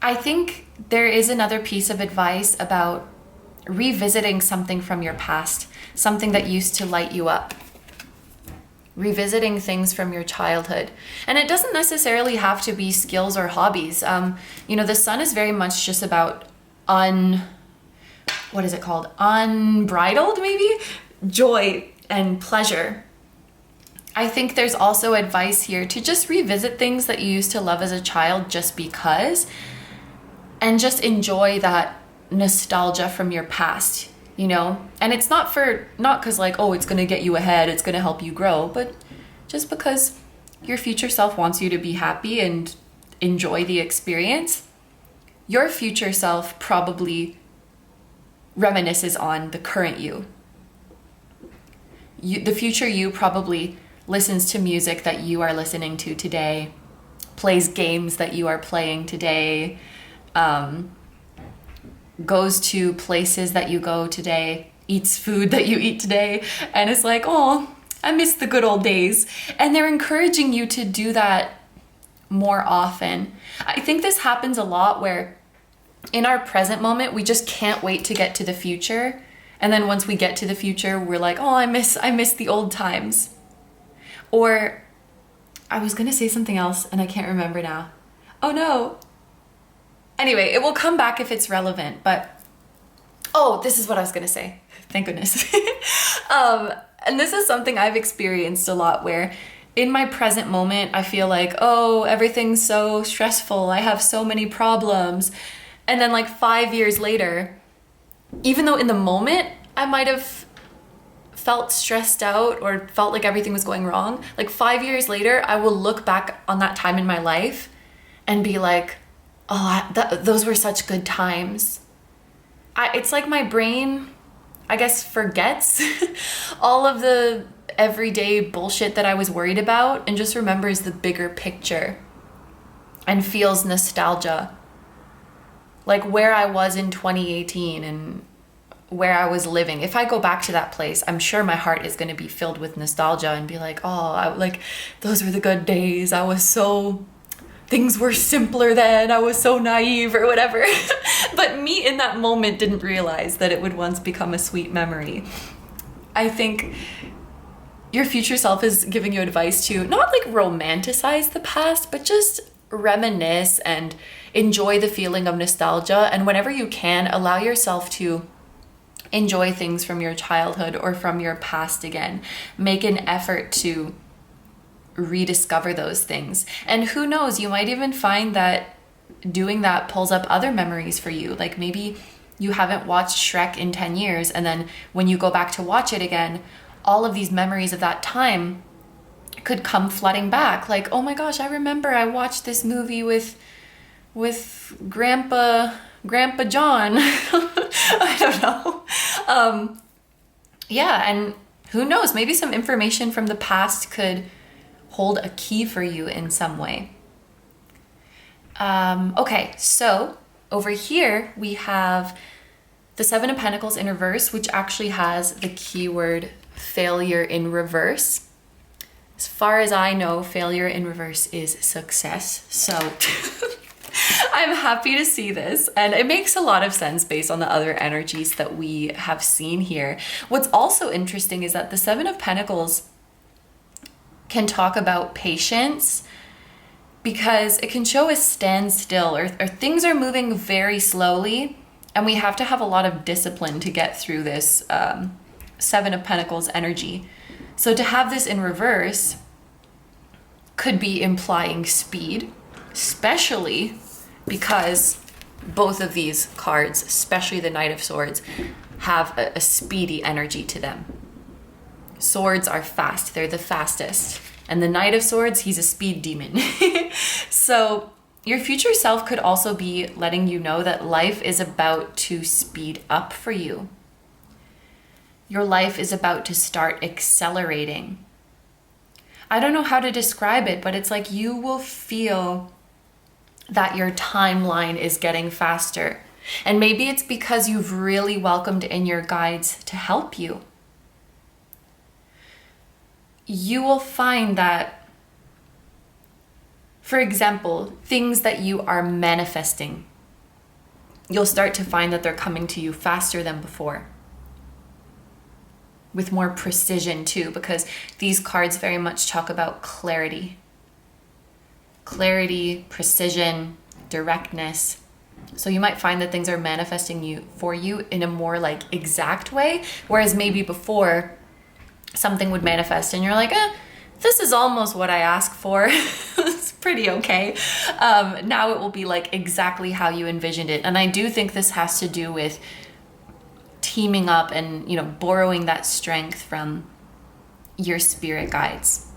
I think there is another piece of advice about revisiting something from your past, something that used to light you up. Revisiting things from your childhood. And it doesn't necessarily have to be skills or hobbies. The Sun is very much just about unbridled, maybe? Joy and pleasure. I think there's also advice here to just revisit things that you used to love as a child just because, and just enjoy that nostalgia from your past, And it's not because like, oh, it's going to get you ahead, it's going to help you grow, but just because your future self wants you to be happy and enjoy the experience. Your future self probably reminisces on the current you. The future you probably listens to music that you are listening to today, plays games that you are playing today, goes to places that you go today, eats food that you eat today, and is like, oh, I miss the good old days. And they're encouraging you to do that more often. I think this happens a lot where in our present moment, we just can't wait to get to the future. And then once we get to the future, we're like, oh, I miss the old times. Or I was going to say something else and I can't remember now. Oh no. Anyway, it will come back if it's relevant, but this is what I was going to say. Thank goodness. And this is something I've experienced a lot where in my present moment, I feel like, oh, everything's so stressful. I have so many problems. And then like 5 years later, even though in the moment I might have felt stressed out or felt like everything was going wrong, like 5 years later, I will look back on that time in my life and be like, oh, those were such good times. It's like my brain, I guess, forgets all of the everyday bullshit that I was worried about and just remembers the bigger picture and feels nostalgia. Like where I was in 2018 and where I was living. If I go back to that place, I'm sure my heart is going to be filled with nostalgia and be like, oh, like those were the good days. Things were simpler then. I was so naive or whatever. But me in that moment didn't realize that it would once become a sweet memory. I think your future self is giving you advice to not like romanticize the past, but just reminisce and enjoy the feeling of nostalgia. And whenever you can, allow yourself to enjoy things from your childhood or from your past again. Make an effort to rediscover those things. And who knows, you might even find that doing that pulls up other memories for you. Like maybe you haven't watched Shrek in 10 years, and then when you go back to watch it again, all of these memories of that time could come flooding back. Like, oh my gosh, I remember I watched this movie with Grandpa John. I don't know. Yeah, and who knows, maybe some information from the past could hold a key for you in some way. Okay, so over here we have the Seven of Pentacles in reverse, which actually has the keyword failure in reverse. As far as I know, failure in reverse is success. So I'm happy to see this, and it makes a lot of sense based on the other energies that we have seen here. What's also interesting is that the Seven of Pentacles can talk about patience, because it can show a standstill or things are moving very slowly, and we have to have a lot of discipline to get through this Seven of Pentacles energy. So to have this in reverse could be implying speed, especially because both of these cards, especially the Knight of Swords, have a speedy energy to them. Swords are fast, they're the fastest. And the Knight of Swords, he's a speed demon. So your future self could also be letting you know that life is about to speed up for you. Your life is about to start accelerating. I don't know how to describe it, but it's like you will feel that your timeline is getting faster. And maybe it's because you've really welcomed in your guides to help you. You will find that, for example, things that you are manifesting, you'll start to find that they're coming to you faster than before. With more precision too, because these cards very much talk about clarity. Clarity, precision, directness. So you might find that things are manifesting for you in a more like exact way, whereas maybe before something would manifest and you're like, this is almost what I asked for. It's pretty okay. Now it will be like exactly how you envisioned it. And I do think this has to do with teaming up and, borrowing that strength from your spirit guides.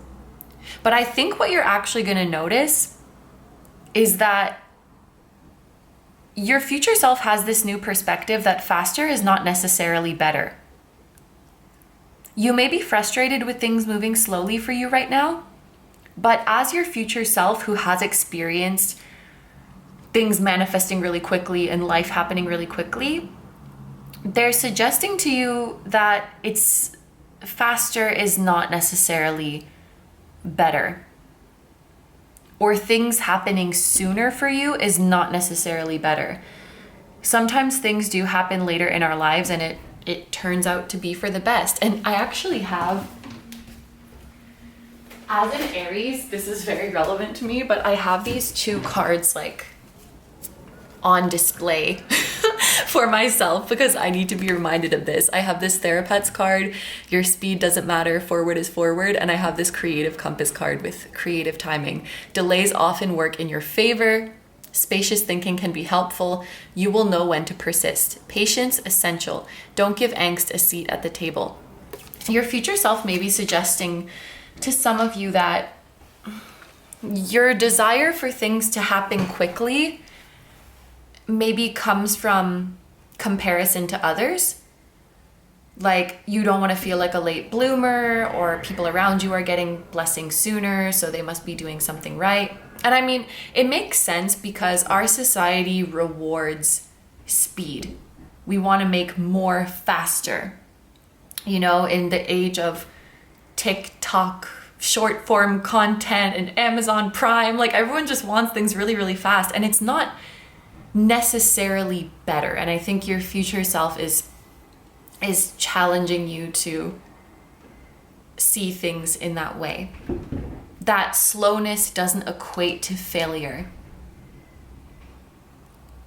But I think what you're actually going to notice is that your future self has this new perspective that faster is not necessarily better. You may be frustrated with things moving slowly for you right now, but as your future self who has experienced things manifesting really quickly and life happening really quickly, they're suggesting to you that it's faster is not necessarily better. Or things happening sooner for you is not necessarily better. Sometimes things do happen later in our lives and it turns out to be for the best. And I actually have, as an Aries, this is very relevant to me, but I have these two cards like on display for myself because I need to be reminded of this. I have this Therapets card, your speed doesn't matter, forward is forward, and I have this Creative Compass card with creative timing. Delays often work in your favor. Spacious thinking can be helpful. You will know when to persist. Patience essential. Don't give angst a seat at the table. Your future self may be suggesting to some of you that your desire for things to happen quickly maybe comes from comparison to others. Like, you don't want to feel like a late bloomer, or people around you are getting blessings sooner, so they must be doing something right. And I mean, it makes sense because our society rewards speed. We want to make more faster. You know, in the age of TikTok, short form content, and Amazon Prime, like everyone just wants things really, really fast. And it's not necessarily better. And I think your future self is challenging you to see things in that way. That slowness doesn't equate to failure.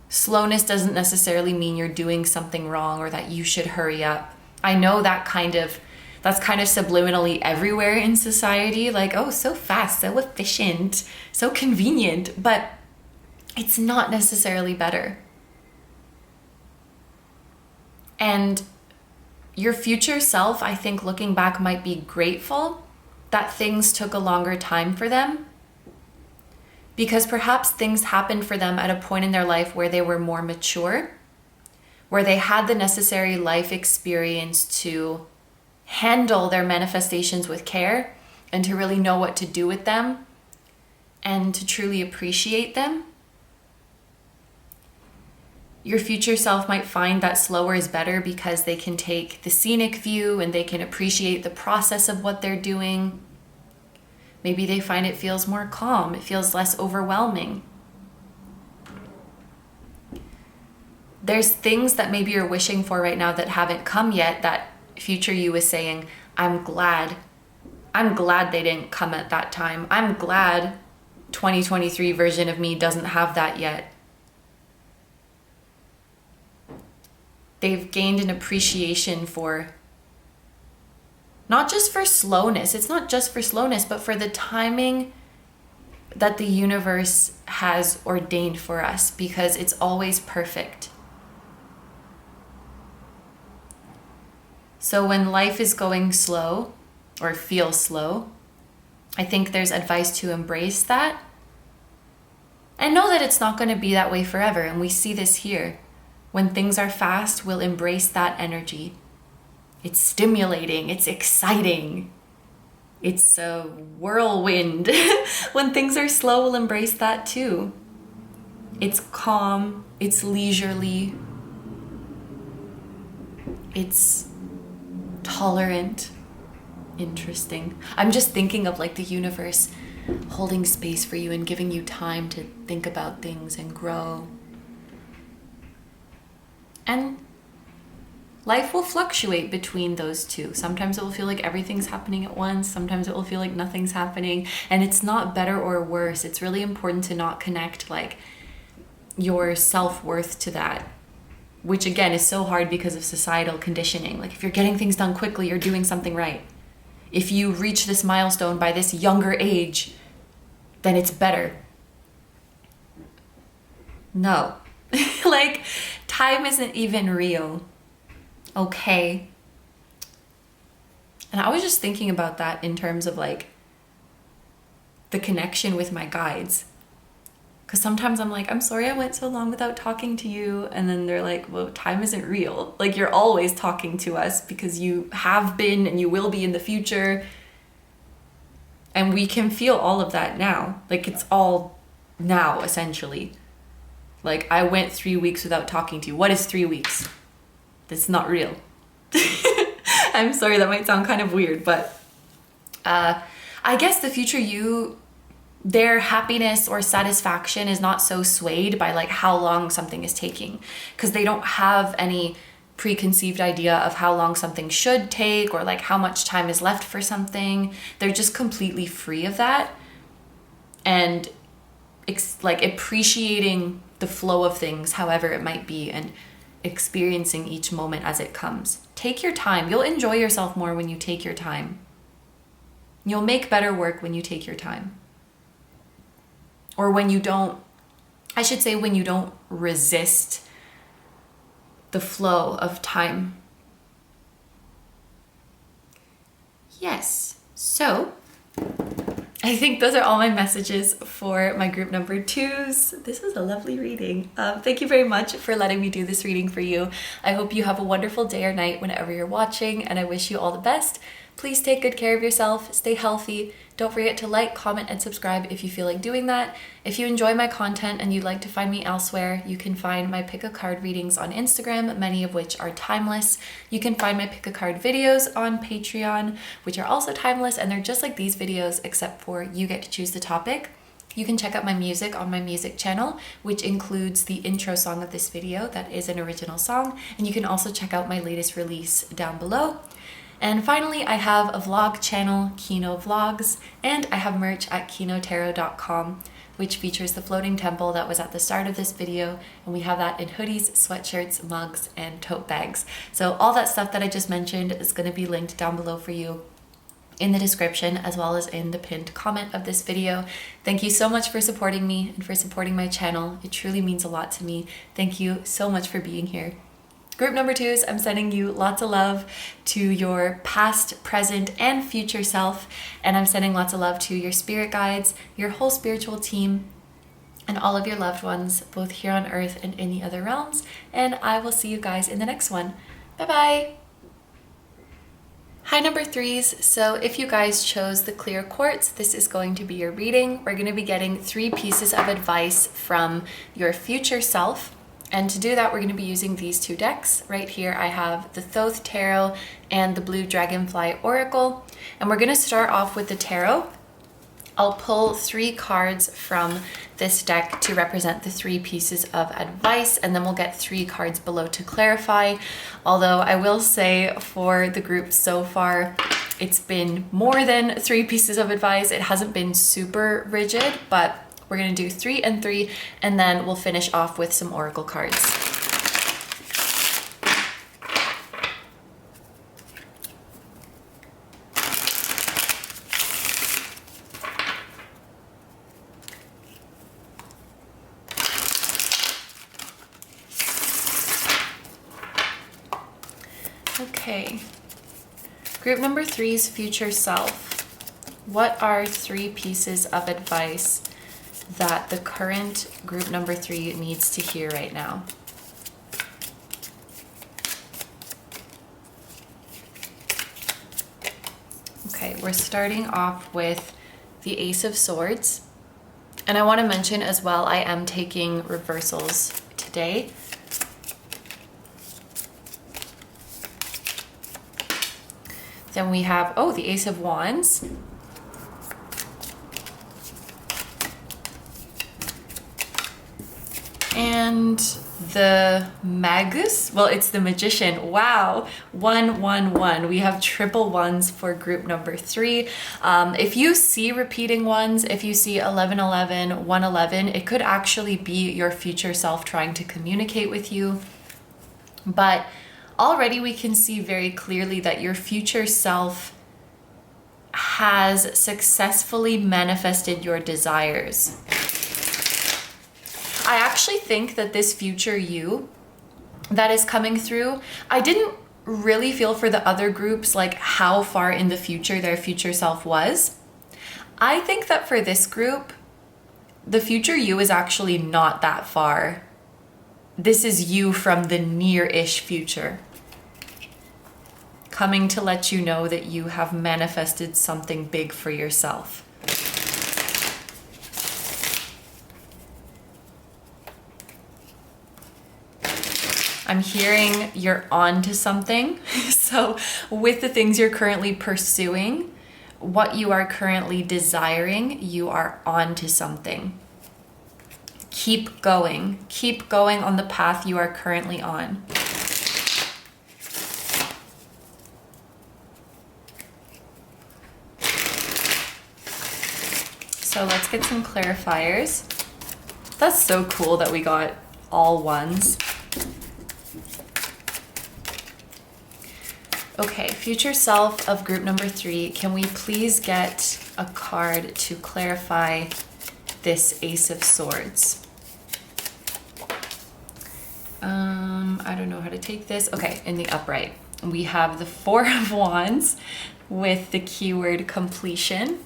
Slowness doesn't necessarily mean you're doing something wrong or that you should hurry up. I know that's kind of subliminally everywhere in society, like, oh, so fast, so efficient, so convenient, but it's not necessarily better. And your future self, I think, looking back, might be grateful that things took a longer time for them, because perhaps things happened for them at a point in their life where they were more mature, where they had the necessary life experience to handle their manifestations with care and to really know what to do with them and to truly appreciate them. Your future self might find that slower is better because they can take the scenic view and they can appreciate the process of what they're doing. Maybe they find it feels more calm, it feels less overwhelming. There's things that maybe you're wishing for right now that haven't come yet, that future you is saying, I'm glad they didn't come at that time. I'm glad 2023 version of me doesn't have that yet. They've gained an appreciation for not just for slowness. It's not just for slowness, but for the timing that the universe has ordained for us, because it's always perfect. So when life is going slow or feels slow, I think there's advice to embrace that and know that it's not going to be that way forever. And we see this here. When things are fast, we'll embrace that energy. It's stimulating, it's exciting, it's a whirlwind. When things are slow, we'll embrace that too. It's calm, it's leisurely, it's tolerant, interesting. I'm just thinking of like the universe holding space for you and giving you time to think about things and grow. And life will fluctuate between those two. Sometimes it will feel like everything's happening at once. Sometimes it will feel like nothing's happening. And it's not better or worse. It's really important to not connect like your self-worth to that, which again is so hard because of societal conditioning. Like if you're getting things done quickly, you're doing something right. If you reach this milestone by this younger age, then it's better. No. Like, time isn't even real. Okay. And I was just thinking about that in terms of like the connection with my guides. Because sometimes I'm like, I'm sorry I went so long without talking to you. And then they're like, well, time isn't real. Like, you're always talking to us because you have been and you will be in the future. And we can feel all of that now. Like, it's all now, essentially. Like, I went 3 weeks without talking to you. What is 3 weeks? That's not real. I'm sorry, that might sound kind of weird, but I guess the future you, their happiness or satisfaction is not so swayed by like how long something is taking, because they don't have any preconceived idea of how long something should take or like how much time is left for something. They're just completely free of that and like appreciating the flow of things, however it might be, and experiencing each moment as it comes. Take your time. You'll enjoy yourself more when you take your time. You'll make better work when you take your time. Or when you don't, I should say when you don't resist the flow of time. Yes. So I think those are all my messages for my group number 2s. This was a lovely reading. Thank you very much for letting me do this reading for you. I hope you have a wonderful day or night whenever you're watching, and I wish you all the best. Please take good care of yourself, stay healthy. Don't forget to like, comment, and subscribe if you feel like doing that. If you enjoy my content and you'd like to find me elsewhere, you can find my pick a card readings on Instagram, many of which are timeless. You can find my pick a card videos on Patreon, which are also timeless, and they're just like these videos, except for you get to choose the topic. You can check out my music on my music channel, which includes the intro song of this video that is an original song, and you can also check out my latest release down below. And finally, I have a vlog channel, Kino Vlogs, and I have merch at kinotarot.com, which features the floating temple that was at the start of this video, and we have that in hoodies, sweatshirts, mugs, and tote bags. So all that stuff that I just mentioned is going to be linked down below for you in the description, as well as in the pinned comment of this video. Thank you so much for supporting me and for supporting my channel. It truly means a lot to me. Thank you so much for being here. Group number 2s, I'm sending you lots of love to your past, present, and future self. And I'm sending lots of love to your spirit guides, your whole spiritual team, and all of your loved ones, both here on Earth and in the other realms. And I will see you guys in the next one. Bye-bye. Hi number 3s, so if you guys chose the clear quartz, this is going to be your reading. We're going to be getting 3 pieces of advice from your future self. And to do that, we're going to be using these 2 decks. Right here, I have the Thoth Tarot and the Blue Dragonfly Oracle. And we're going to start off with the Tarot. I'll pull 3 cards from this deck to represent the 3 pieces of advice, and then we'll get 3 cards below to clarify. Although I will say for the group so far, it's been more than 3 pieces of advice. It hasn't been super rigid, but we're going to do 3 and 3, and then we'll finish off with some oracle cards. Okay. Group number 3's future self. What are 3 pieces of advice that the current group number 3 needs to hear right now? Okay, we're starting off with the Ace of Swords. And I want to mention as well, I am taking reversals today. Then we have, the Ace of Wands. And the Magus, well, it's the Magician. Wow, 1, 1, 1. We have triple 1s for group number 3. If you see repeating 1s, if you see 11, 11, 1, 11, it could actually be your future self trying to communicate with you. But already we can see very clearly that your future self has successfully manifested your desires. I actually think that this future you that is coming through, I didn't really feel for the other groups like how far in the future their future self was. I think that for this group, the future you is actually not that far. This is you from the near-ish future, coming to let you know that you have manifested something big for yourself. I'm hearing you're on to something. So with the things you're currently pursuing, what you are currently desiring, you are on to something. Keep going on the path you are currently on. So let's get some clarifiers. That's so cool that we got all 1s. Okay, future self of group number 3, can we please get a card to clarify this Ace of Swords? I don't know how to take this. Okay, in the upright, we have the 4 of Wands with the keyword completion.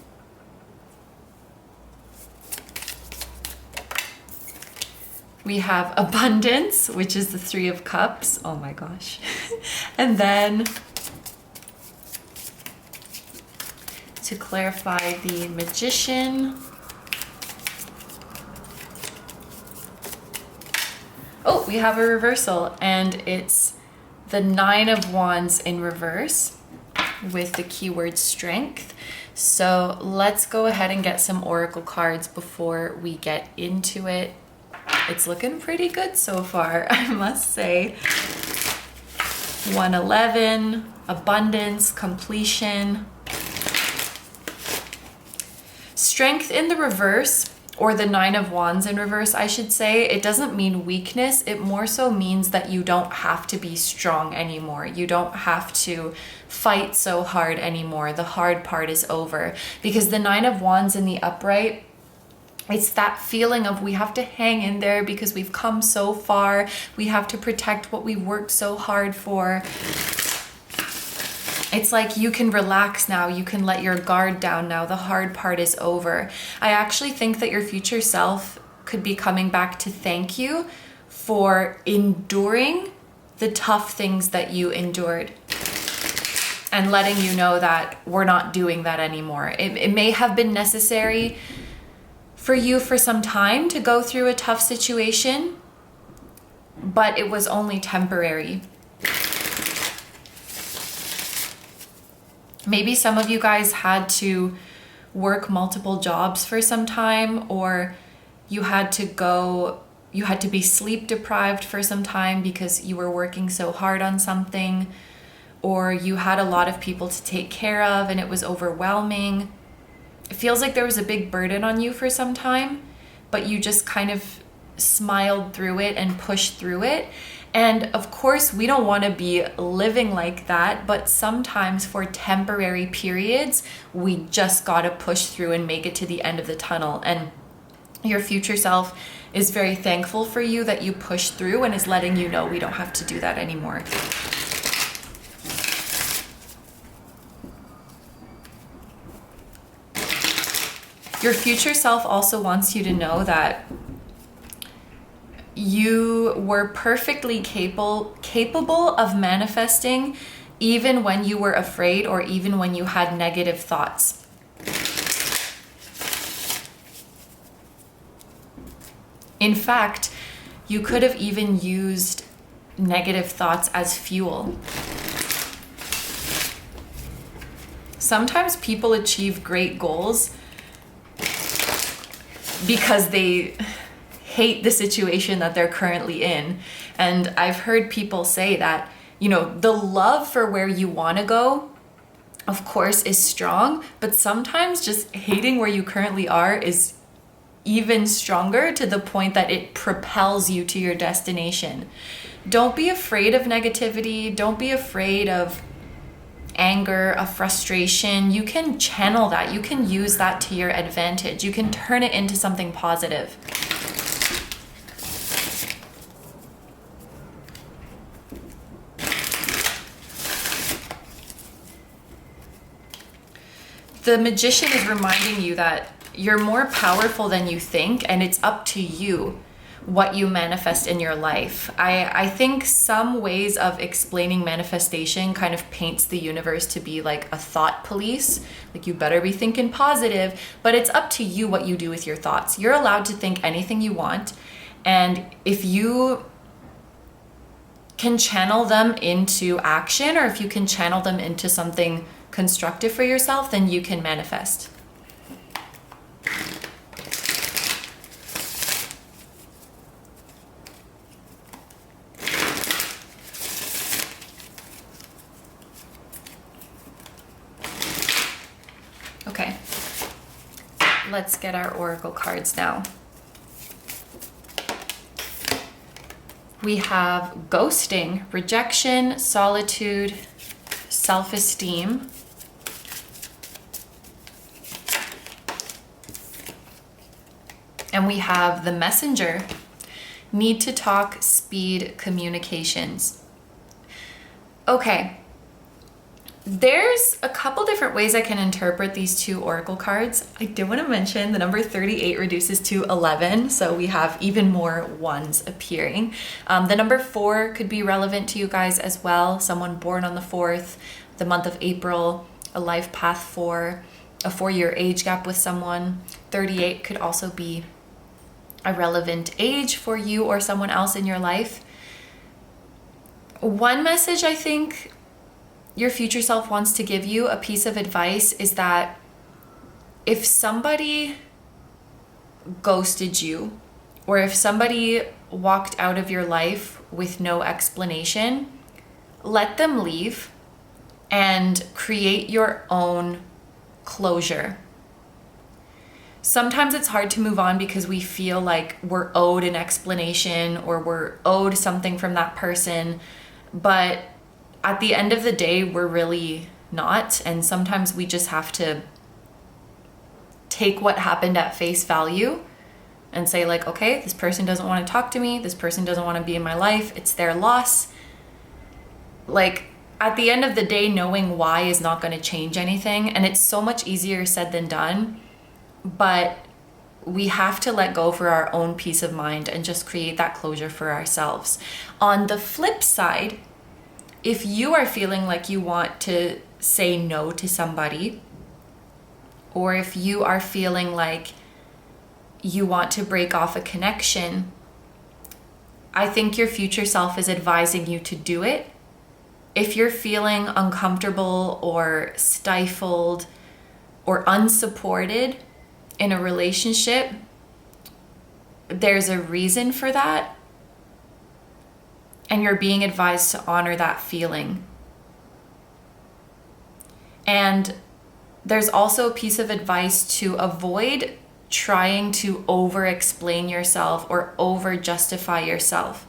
We have abundance, which is the 3 of cups. Oh my gosh. And then to clarify the magician. Oh, we have a reversal, and it's the 9 of Wands in reverse with the keyword strength. So let's go ahead and get some oracle cards before we get into it. It's looking pretty good so far, I must say. 111, abundance, completion. Strength in the reverse, or the 9 of Wands in reverse, I should say, it doesn't mean weakness. It more so means that you don't have to be strong anymore. You don't have to fight so hard anymore. The hard part is over. Because the 9 of Wands in the upright, it's that feeling of we have to hang in there because we've come so far. We have to protect what we worked so hard for. It's like you can relax now. You can let your guard down now. The hard part is over. I actually think that your future self could be coming back to thank you for enduring the tough things that you endured and letting you know that we're not doing that anymore. It may have been necessary for you for some time to go through a tough situation, but it was only temporary. Maybe some of you guys had to work multiple jobs for some time, or you had to be sleep deprived for some time because you were working so hard on something, or you had a lot of people to take care of and it was overwhelming. It feels like there was a big burden on you for some time, but you just kind of smiled through it and pushed through it. And of course, we don't want to be living like that, but sometimes for temporary periods, we just got to push through and make it to the end of the tunnel. And your future self is very thankful for you that you pushed through and is letting you know we don't have to do that anymore. Your future self also wants you to know that you were perfectly capable of manifesting even when you were afraid or even when you had negative thoughts. In fact, you could have even used negative thoughts as fuel. Sometimes people achieve great goals because they hate the situation that they're currently in. And I've heard people say that, you know, the love for where you want to go, of course, is strong, but sometimes just hating where you currently are is even stronger, to the point that it propels you to your destination. Don't be afraid of negativity. Don't be afraid of anger, of frustration. You can channel that. You can use that to your advantage. You can turn it into something positive. The Magician is reminding you that you're more powerful than you think, and it's up to you what you manifest in your life. I think some ways of explaining manifestation kind of paints the universe to be like a thought police. Like, you better be thinking positive, but it's up to you what you do with your thoughts. You're allowed to think anything you want, and if you can channel them into action, or if you can channel them into something constructive for yourself, then you can manifest. Okay, let's get our oracle cards now. We have ghosting, rejection, solitude, self-esteem. And we have the Messenger, need to talk, speed, communications. Okay, There's a couple different ways I can interpret these two oracle cards. I do want to mention the number 38 reduces to 11, so we have even more ones appearing. The number 4 could be relevant to you guys as well. Someone born on the 4th, the month of April, a life path 4, a 4-year age gap with someone. 38 could also be a relevant age for you or someone else in your life. One message I think your future self wants to give you, a piece of advice, is that if somebody ghosted you, or if somebody walked out of your life with no explanation, let them leave and create your own closure. Sometimes it's hard to move on because we feel like we're owed an explanation or we're owed something from that person, but at the end of the day, we're really not. And sometimes we just have to take what happened at face value and say like, okay, this person doesn't want to talk to me. This person doesn't want to be in my life. It's their loss. Like, at the end of the day, knowing why is not going to change anything. And it's so much easier said than done. But we have to let go for our own peace of mind and just create that closure for ourselves. On the flip side, if you are feeling like you want to say no to somebody, or if you are feeling like you want to break off a connection, I think your future self is advising you to do it. If you're feeling uncomfortable or stifled or unsupported in a relationship, there's a reason for that. And you're being advised to honor that feeling. And there's also a piece of advice to avoid trying to over-explain yourself or over-justify yourself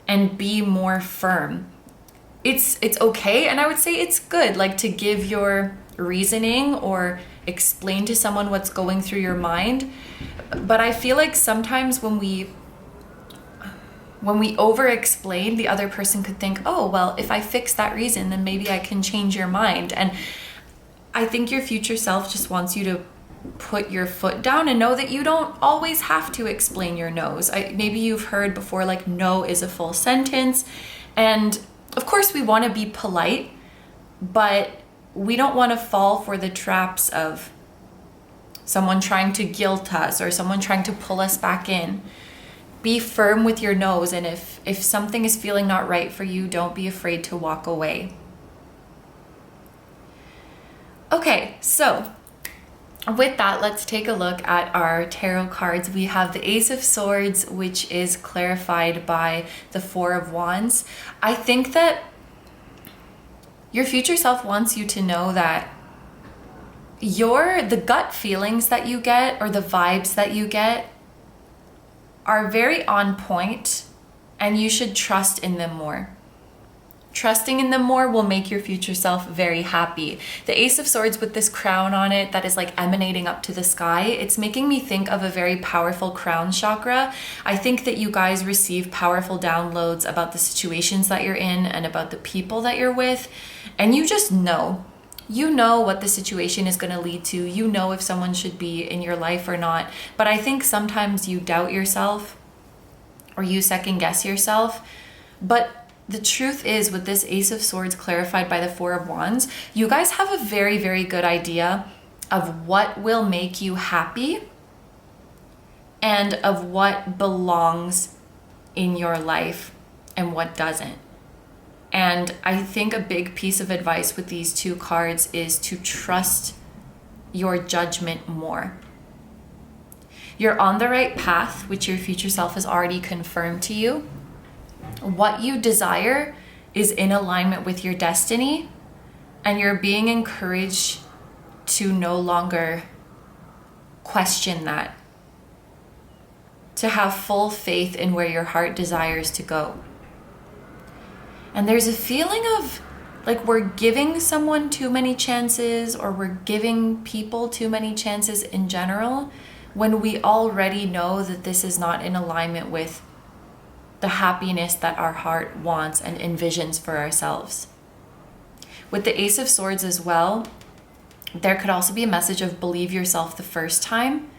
and be more firm. It's okay, and I would say it's good, like, to give your reasoning or explain to someone what's going through your mind. But I feel like sometimes when we over-explain, the other person could think, oh, well, if I fix that reason, then maybe I can change your mind. And I think your future self just wants you to put your foot down and know that you don't always have to explain your no's. Maybe you've heard before, like, no is a full sentence. And of course we want to be polite, but we don't want to fall for the traps of someone trying to guilt us or someone trying to pull us back in. Be firm with your no's, and if something is feeling not right for you, don't be afraid to walk away. Okay, so with that, let's take a look at our tarot cards. We have the Ace of Swords, which is clarified by the Four of Wands. I think that your future self wants you to know that the gut feelings that you get or the vibes that you get are very on point, and you should trust in them more. Trusting in them more will make your future self very happy. The Ace of Swords with this crown on it that is like emanating up to the sky, it's making me think of a very powerful crown chakra. I think that you guys receive powerful downloads about the situations that you're in and about the people that you're with, and you just know. You know what the situation is going to lead to. You know if someone should be in your life or not. But I think sometimes you doubt yourself or you second guess yourself. But the truth is, with this Ace of Swords clarified by the Four of Wands, you guys have a very, very good idea of what will make you happy and of what belongs in your life and what doesn't. And I think a big piece of advice with these two cards is to trust your judgment more. You're on the right path, which your future self has already confirmed to you. What you desire is in alignment with your destiny, and you're being encouraged to no longer question that, to have full faith in where your heart desires to go. And there's a feeling of like we're giving someone too many chances, or we're giving people too many chances in general, when we already know that this is not in alignment with the happiness that our heart wants and envisions for ourselves. With the Ace of Swords as well, there could also be a message of believe yourself the first time.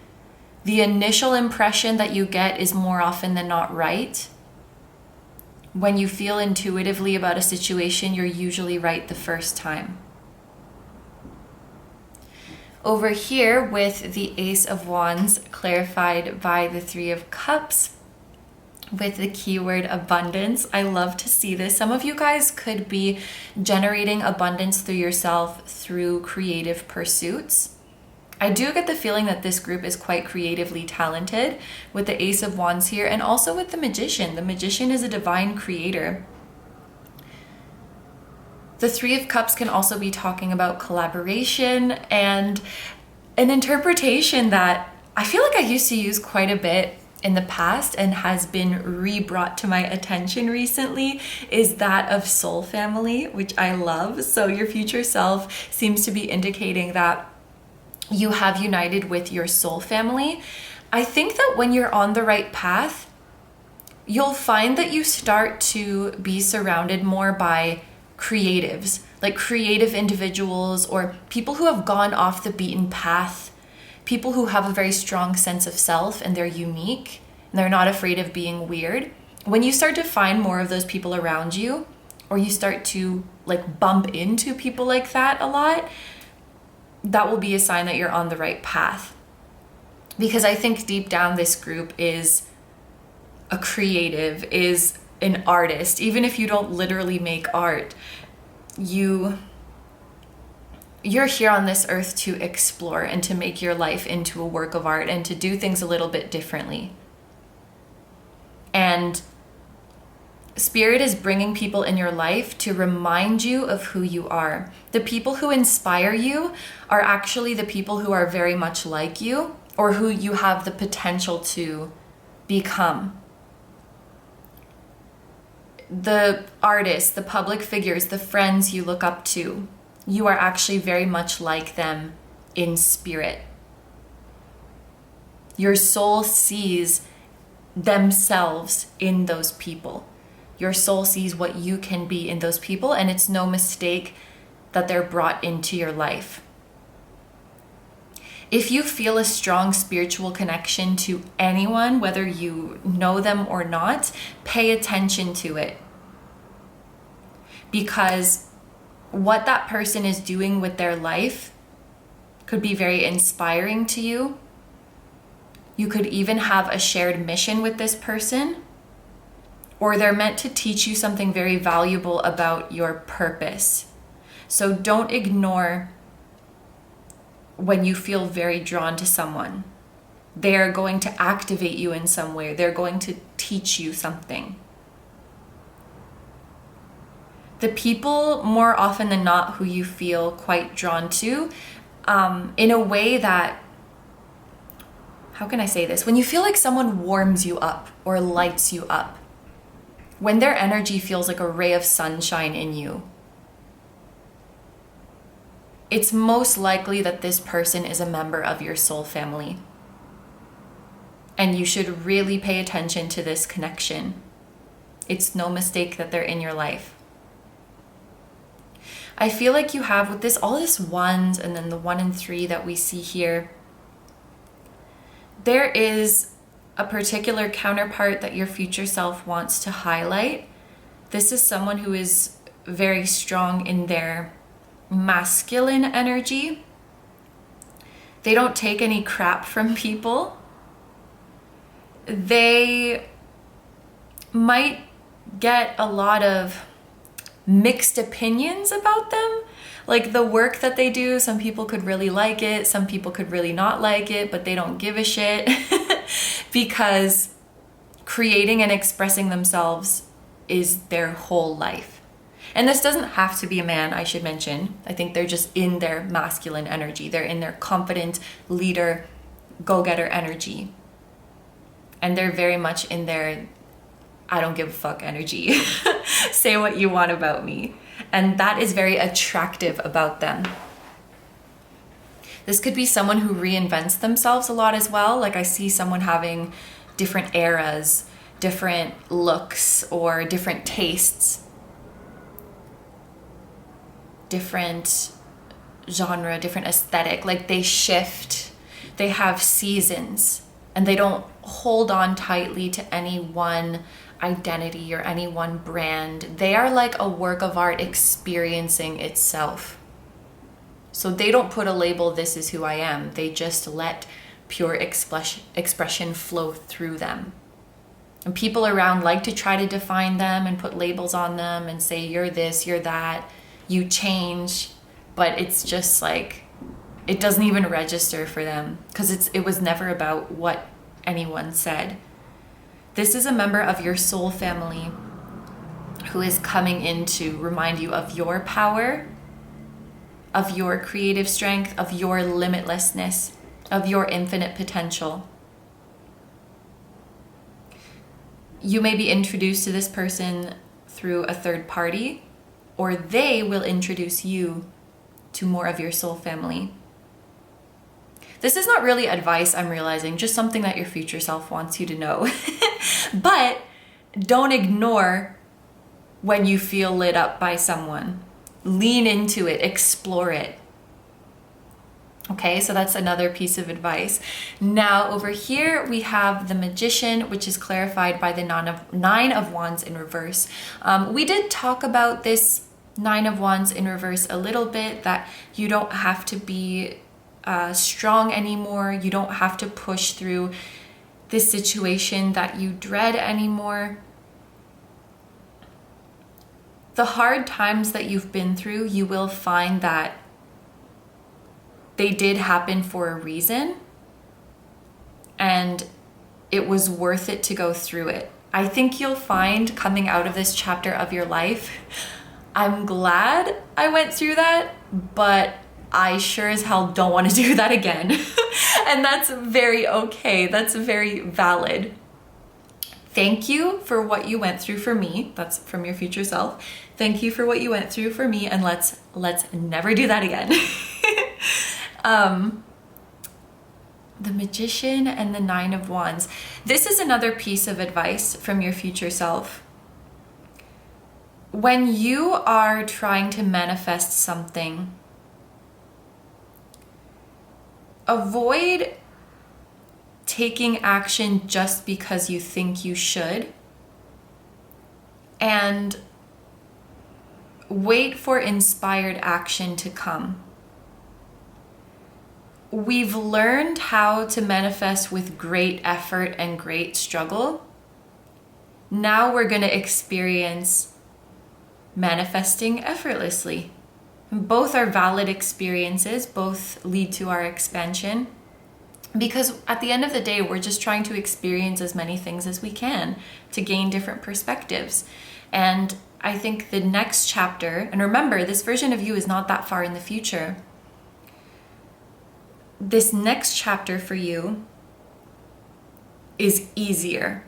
The initial impression that you get is more often than not right. When you feel intuitively about a situation, you're usually right the first time. Over here with the Ace of Wands clarified by the Three of Cups with the keyword abundance. I love to see this. Some of you guys could be generating abundance through yourself through creative pursuits. I do get the feeling that this group is quite creatively talented with the Ace of Wands here, and also with the Magician. The Magician is a divine creator. The Three of Cups can also be talking about collaboration and an interpretation that I feel like I used to use quite a bit in the past and has been re-brought to my attention recently, is that of soul family, which I love. So your future self seems to be indicating that you have united with your soul family. I think that when you're on the right path, you'll find that you start to be surrounded more by creatives, like creative individuals or people who have gone off the beaten path, people who have a very strong sense of self and they're unique and they're not afraid of being weird. When you start to find more of those people around you, or you start to like bump into people like that a lot, that will be a sign that you're on the right path. Because I think deep down this group is a creative, is an artist. Even if you don't literally make art, you're here on this earth to explore and to make your life into a work of art and to do things a little bit differently. And Spirit is bringing people in your life to remind you of who you are. The people who inspire you are actually the people who are very much like you, or who you have the potential to become. The artists, the public figures, the friends you look up to, you are actually very much like them in spirit. Your soul sees themselves in those people. Your soul sees what you can be in those people, and it's no mistake that they're brought into your life. If you feel a strong spiritual connection to anyone, whether you know them or not, pay attention to it. Because what that person is doing with their life could be very inspiring to you. You could even have a shared mission with this person, or they're meant to teach you something very valuable about your purpose. So don't ignore when you feel very drawn to someone. They're going to activate you in some way. They're going to teach you something. The people, more often than not, who you feel quite drawn to, in a way that, how can I say this? When you feel like someone warms you up or lights you up, when their energy feels like a ray of sunshine in you, it's most likely that this person is a member of your soul family. And you should really pay attention to this connection. It's no mistake that they're in your life. I feel like you have with this, all this ones and then the 1 and 3 that we see here, there is a particular counterpart that your future self wants to highlight. This is someone who is very strong in their masculine energy. They don't take any crap from people. They might get a lot of mixed opinions about them. Like the work that they do, some people could really like it, some people could really not like it, but they don't give a shit because creating and expressing themselves is their whole life. And this doesn't have to be a man, I should mention. I think they're just in their masculine energy. They're in their confident leader, go-getter energy. And they're very much in their I don't give a fuck energy. Say what you want about me. And that is very attractive about them. This could be someone who reinvents themselves a lot as well. Like I see someone having different eras, different looks, or different tastes. different genre, different aesthetic. Like they shift, they have seasons, and they don't hold on tightly to any one identity or any one brand. They are like a work of art experiencing itself. So they don't put a label, this is who I am. They just let pure expression flow through them. And people around like to try to define them and put labels on them and say, you're this, you're that, you change. But it's just like, it doesn't even register for them because it was never about what anyone said. This is a member of your soul family who is coming in to remind you of your power, of your creative strength, of your limitlessness, of your infinite potential. You may be introduced to this person through a third party, or they will introduce you to more of your soul family. This is not really advice, I'm realizing, just something that your future self wants you to know. But don't ignore when you feel lit up by someone. Lean into it, explore it. Okay, so that's another piece of advice. Now over here we have the Magician, which is clarified by the Nine of Wands in reverse. We did talk about this Nine of Wands in reverse a little bit, that you don't have to be strong anymore. You don't have to push through this situation that you dread anymore. The hard times that you've been through, you will find that they did happen for a reason, and it was worth it to go through it. I think you'll find coming out of this chapter of your life, I'm glad I went through that, but I sure as hell don't want to do that again. And that's very okay. That's very valid. Thank you for what you went through for me. That's from your future self. Thank you for what you went through for me, and let's never do that again. The Magician and the Nine of Wands. This is another piece of advice from your future self. When you are trying to manifest something, avoid taking action just because you think you should, and wait for inspired action to come. We've learned how to manifest with great effort and great struggle. Now we're going to experience manifesting effortlessly. Both are valid experiences, both lead to our expansion, because at the end of the day, we're just trying to experience as many things as we can to gain different perspectives. And I think the next chapter, and remember, this version of you is not that far in the future. This next chapter for you is easier.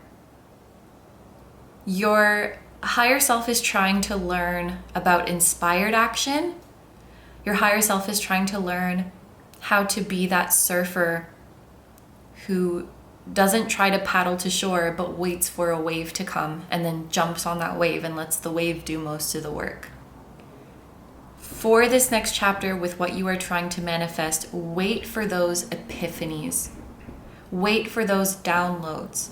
Your higher self is trying to learn about inspired action. Your higher self is trying to learn how to be that surfer who doesn't try to paddle to shore, but waits for a wave to come and then jumps on that wave and lets the wave do most of the work. For this next chapter, with what you are trying to manifest, wait for those epiphanies. Wait for those downloads.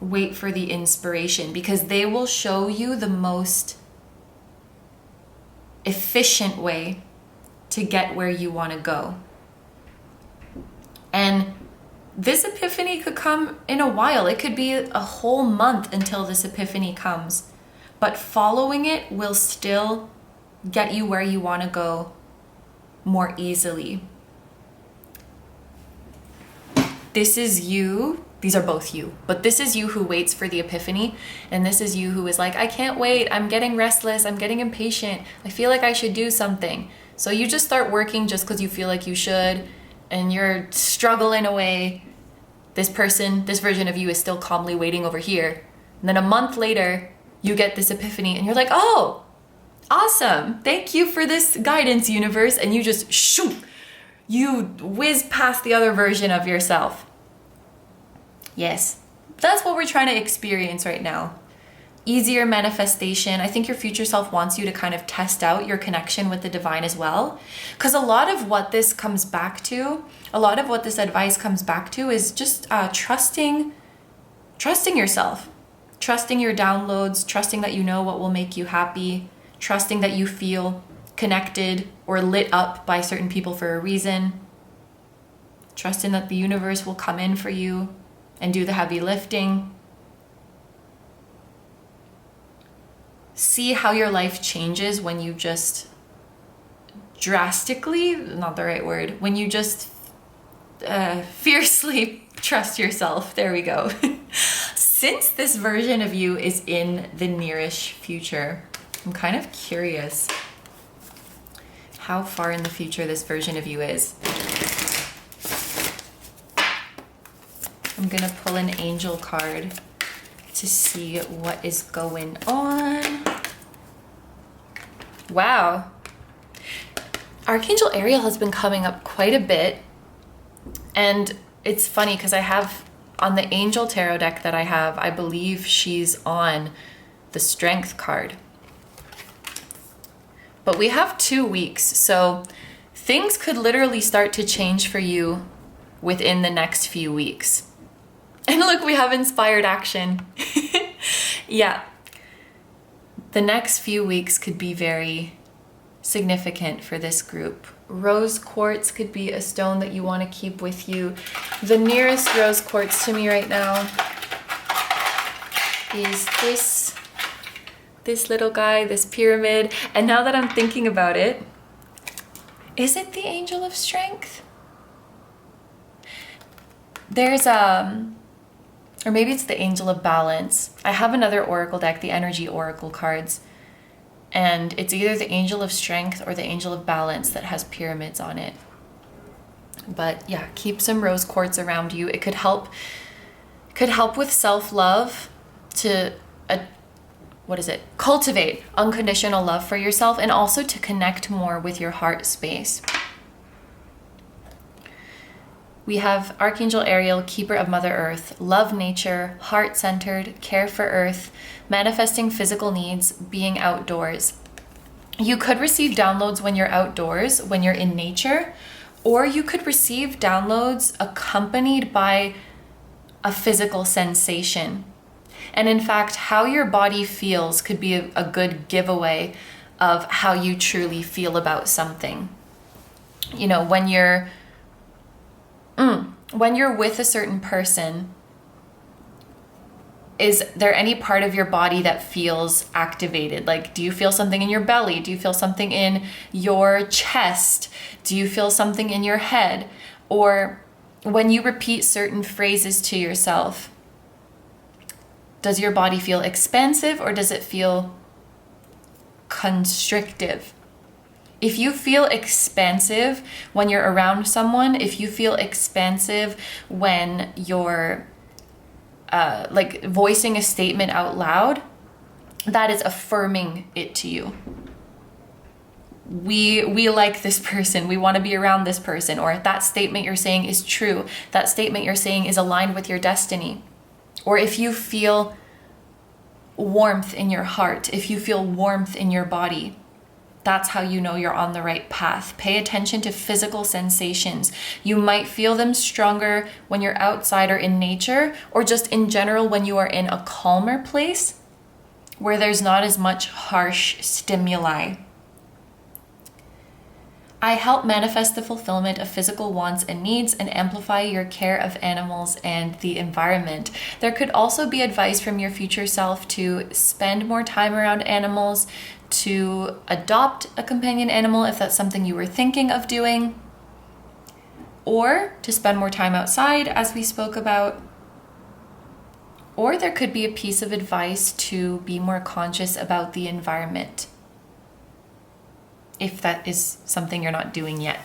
Wait for the inspiration, because they will show you the most efficient way to get where you want to go. And this epiphany could come in a while. It could be a whole month until this epiphany comes. But following it will still get you where you want to go more easily. This is you. These are both you, but this is you who waits for the epiphany, and this is you who is like, I can't wait, I'm getting restless, I'm getting impatient, I feel like I should do something. So you just start working just because you feel like you should, and you're struggling away. This person, this version of you is still calmly waiting over here. And then a month later, you get this epiphany, and you're like, oh, awesome, thank you for this guidance, universe, and you just shoot, you whiz past the other version of yourself. Yes, that's what we're trying to experience right now. easier manifestation. I think your future self wants you to kind of test out your connection with the divine as well. Because a lot of what this comes back to, a lot of what this advice comes back to is just trusting yourself, trusting your downloads, trusting that you know what will make you happy, trusting that you feel connected or lit up by certain people for a reason, trusting that the universe will come in for you and do the heavy lifting. See how your life changes when you just drastically, not the right word, when you just fiercely trust yourself. There we go. Since this version of you is in the nearish future, I'm kind of curious how far in the future this version of you is. I'm gonna pull an angel card to see what is going on. Wow. Archangel Ariel has been coming up quite a bit. And it's funny because I have on the angel tarot deck that I have, I believe she's on the strength card. But we have 2 weeks, so things could literally start to change for you within the next few weeks. And look, we have inspired action. Yeah. The next few weeks could be very significant for this group. Rose quartz could be a stone that you want to keep with you. The nearest rose quartz to me right now is this little guy, this pyramid. And now that I'm thinking about it, is it the angel of strength? There's or maybe it's the angel of balance. I have another oracle deck, the energy oracle cards, and it's either the angel of strength or the angel of balance that has pyramids on it. But yeah, keep some rose quartz around you. It could help with self-love to cultivate unconditional love for yourself, and also to connect more with your heart space. We have Archangel Ariel, Keeper of Mother Earth, love nature, heart-centered, care for Earth, manifesting physical needs, being outdoors. You could receive downloads when you're outdoors, when you're in nature, or you could receive downloads accompanied by a physical sensation. And in fact, how your body feels could be a good giveaway of how you truly feel about something. You know, when you're with a certain person, is there any part of your body that feels activated? Like, do you feel something in your belly? Do you feel something in your chest? Do you feel something in your head? Or when you repeat certain phrases to yourself, does your body feel expansive or does it feel constrictive? If you feel expansive when you're around someone, if you feel expansive when you're voicing a statement out loud, that is affirming it to you. We like this person, we want to be around this person, or that statement you're saying is true, that statement you're saying is aligned with your destiny. Or if you feel warmth in your heart, if you feel warmth in your body, that's how you know you're on the right path. Pay attention to physical sensations. You might feel them stronger when you're outside or in nature, or just in general when you are in a calmer place where there's not as much harsh stimuli. I help manifest the fulfillment of physical wants and needs and amplify your care of animals and the environment. There could also be advice from your future self to spend more time around animals, to adopt a companion animal if that's something you were thinking of doing, or to spend more time outside, as we spoke about. Or there could be a piece of advice to be more conscious about the environment, if that is something you're not doing yet.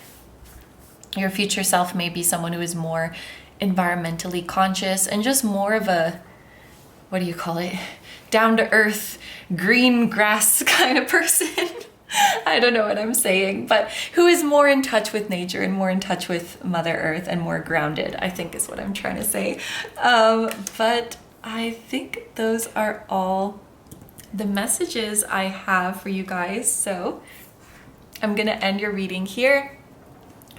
Your future self may be someone who is more environmentally conscious and just more of a, down to earth, green grass kind of person. I don't know what I'm saying, but who is more in touch with nature and more in touch with Mother Earth and more grounded, I think is what I'm trying to say. But I think those are all the messages I have for you guys. So I'm gonna end your reading here.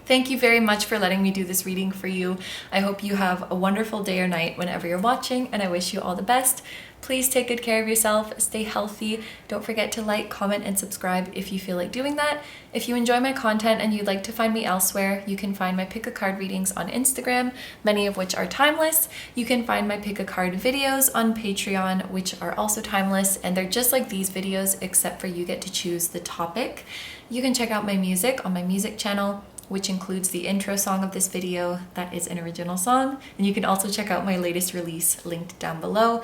Thank you very much for letting me do this reading for you. I hope you have a wonderful day or night whenever you're watching, and I wish you all the best. Please take good care of yourself, stay healthy. Don't forget to like, comment, and subscribe if you feel like doing that. If you enjoy my content and you'd like to find me elsewhere, you can find my pick a card readings on Instagram, many of which are timeless. You can find my pick a card videos on Patreon, which are also timeless, and they're just like these videos, except for you get to choose the topic. You can check out my music on my music channel, which includes the intro song of this video. That is an original song. And you can also check out my latest release linked down below.